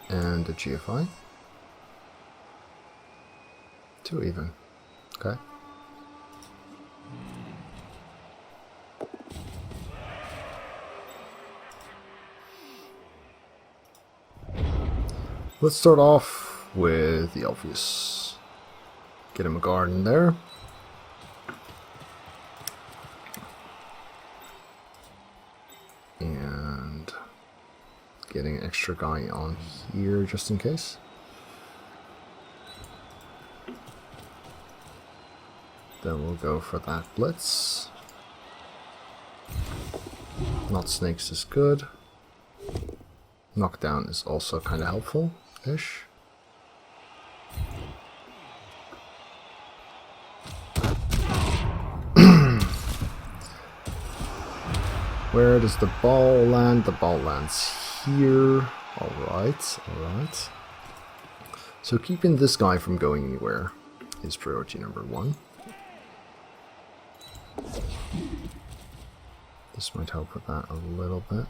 And a GFI. 2 even. Okay. Let's start off with the Elves. Get him a guard in there. And getting an extra guy on here just in case. Then we'll go for that blitz. Not snakes is good. Knockdown is also kind of helpful-ish. Where does the ball land? The ball lands here. Alright, alright. So keeping this guy from going anywhere is priority number 1. This might help with that a little bit.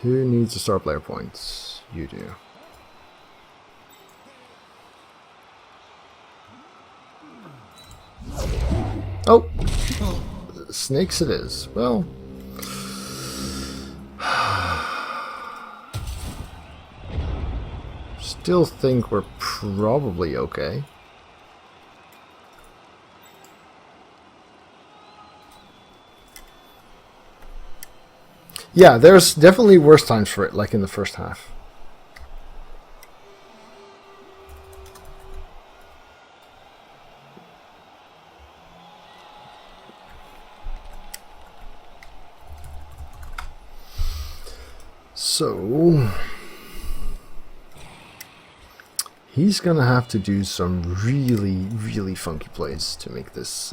Who needs the star player points? You do. Oh! Snakes it is. Well... Still think we're probably okay. Yeah, there's definitely worse times for it, like in the first half. So... he's gonna have to do some really funky plays to make this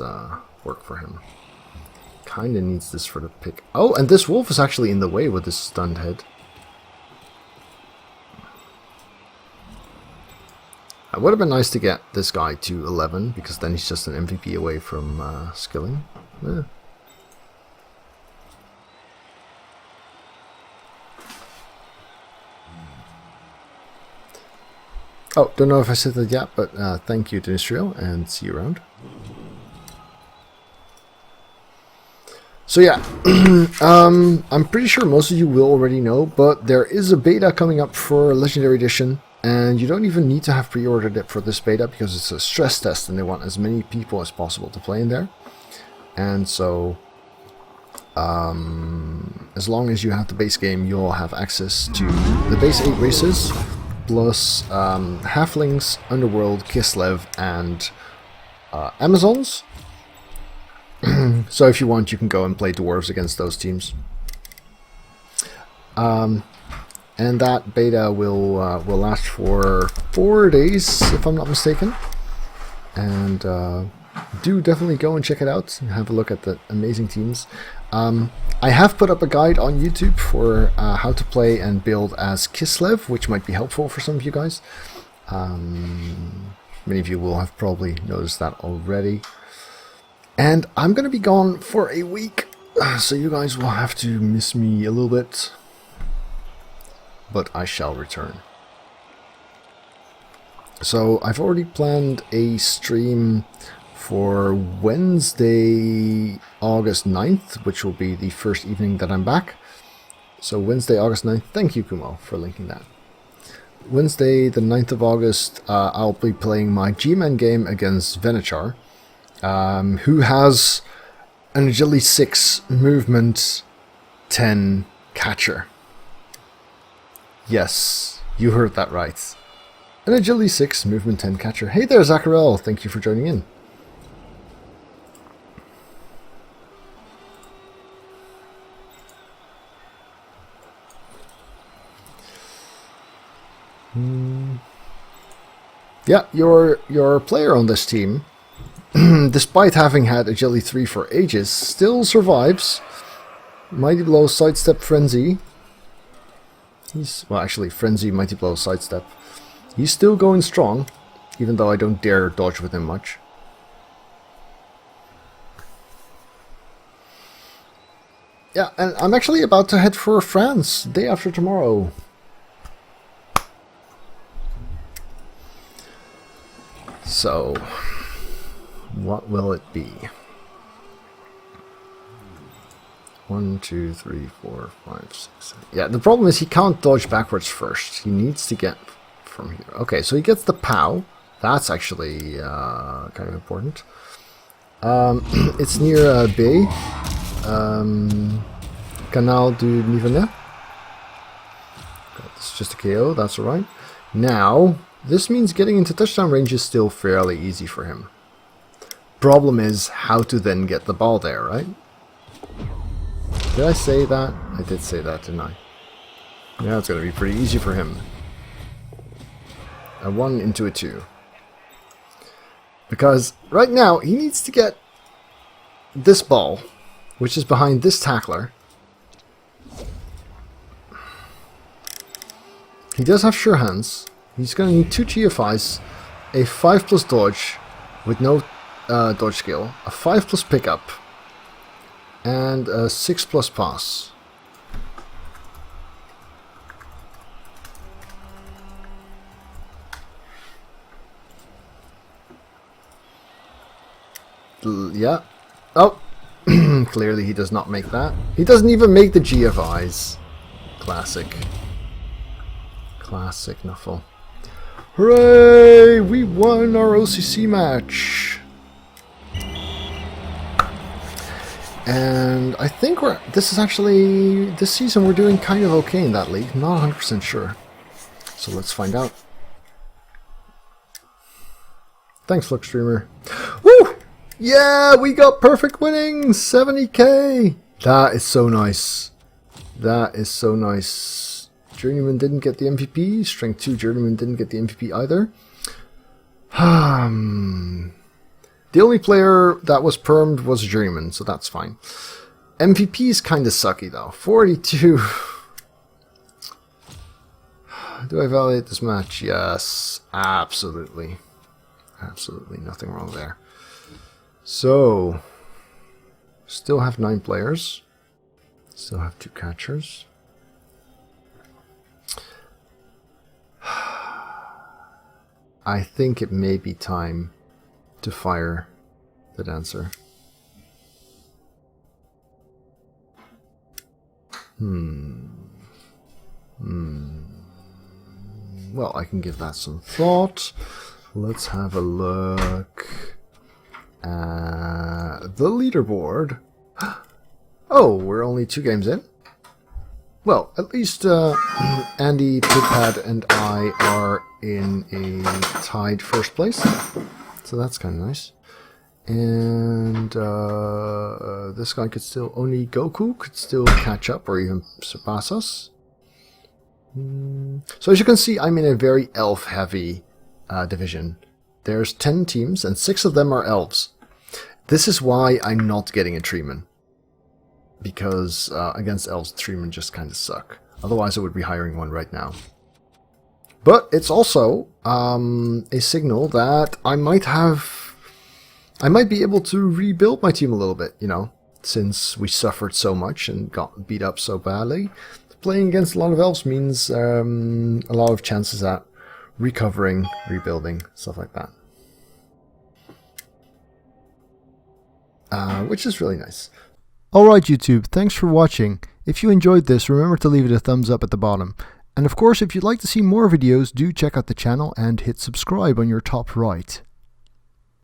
work for him. Kinda needs this for the pick. Oh, and this wolf is actually in the way with this stunned head. It would have been nice to get this guy to 11, because then he's just an MVP away from skilling. Eh. Oh, don't know if I said that yet, but thank you, Dinistrio, and see you around. So yeah, I'm pretty sure most of you will already know, but there is a beta coming up for Legendary Edition, and you don't even need to have pre-ordered it for this beta, because it's a stress test, and they want as many people as possible to play in there. And so, as long as you have the base game, you'll have access to the base 8 races, plus Halflings, Underworld, Kislev, and Amazons. So if you want, you can go and play Dwarves against those teams. And that beta will last for 4 days, if I'm not mistaken. And do definitely go and check it out and have a look at the amazing teams. I have put up a guide on YouTube for how to play and build as Kislev, which might be helpful for some of you guys. Many of you will have probably noticed that already. And I'm going to be gone for a week, so you guys will have to miss me a little bit. But I shall return. So I've already planned a stream for Wednesday, August 9th, which will be the first evening that I'm back. So Wednesday, August 9th. Thank you, Kumo, for linking that. Wednesday, the 9th of August, I'll be playing my G-Man game against Venachar. Who has an Agility 6 Movement 10 Catcher. Yes, you heard that right. An Agility 6 Movement 10 Catcher. Hey there, Zacharel. Thank you for joining in. Yeah, your player on this team, despite having had Agility 3 for ages, still survives. Mighty Blow, Sidestep, Frenzy. Well, actually, Frenzy, Mighty Blow, Sidestep. He's still going strong, even though I don't dare dodge with him much. Yeah, and I'm actually about to head for France, day after tomorrow. So, what will it be? 1, 2, 3, 4, 5, 6, 7. Yeah, the problem is he can't dodge backwards first. He needs to get from here. Okay, so he gets the POW. That's actually kind of important. It's near B. Canal du Nivenet. It's just a KO, that's alright. Now, this means getting into touchdown range is still fairly easy for him. Problem is how to then get the ball there, right? Did I say that? I did say that, didn't I? Yeah, it's going to be pretty easy for him. A 1 into a 2. Because right now, he needs to get this ball, which is behind this tackler. He does have sure hands. He's going to need 2 GFIs, a 5+ dodge with no dodge skill, a 5+ pickup, and a 6+ pass. Yeah. Oh, clearly he does not make that. He doesn't even make the GFIs. Classic. Classic Nuffle. Hooray! We won our OCC match. And I think this season we're doing kind of okay in that league. Not 100% sure. So let's find out. Thanks, Fluxstreamer. Woo! Yeah, we got perfect winnings! 70k! That is so nice. That is so nice. Journeyman didn't get the MVP. Strength 2 Journeyman didn't get the MVP either. The only player that was permed was Journeyman, so that's fine. MVP is kind of sucky though. 42. Do I validate this match? Yes, absolutely. Absolutely nothing wrong there. So, still have 9 players. Still have 2 catchers. I think it may be time to fire the dancer. Well, I can give that some thought. Let's have a look at the leaderboard. Oh, we're only 2 games in? Well, at least Andy, Pidpad, and I are in a tied first place. So that's kind of nice. And this guy could still, Oni Goku could still catch up or even surpass us. So as you can see, I'm in a very elf-heavy division. There's 10 teams and 6 of them are elves. This is why I'm not getting a treatment. Because against elves, treatment just kind of suck. Otherwise I would be hiring one right now. But it's also a signal that I might be able to rebuild my team a little bit, you know, since we suffered so much and got beat up so badly. Playing against a lot of elves means a lot of chances at recovering, rebuilding, stuff like that. Which is really nice. Alright YouTube, thanks for watching. If you enjoyed this, remember to leave it a thumbs up at the bottom. And of course, if you'd like to see more videos, do check out the channel and hit subscribe on your top right.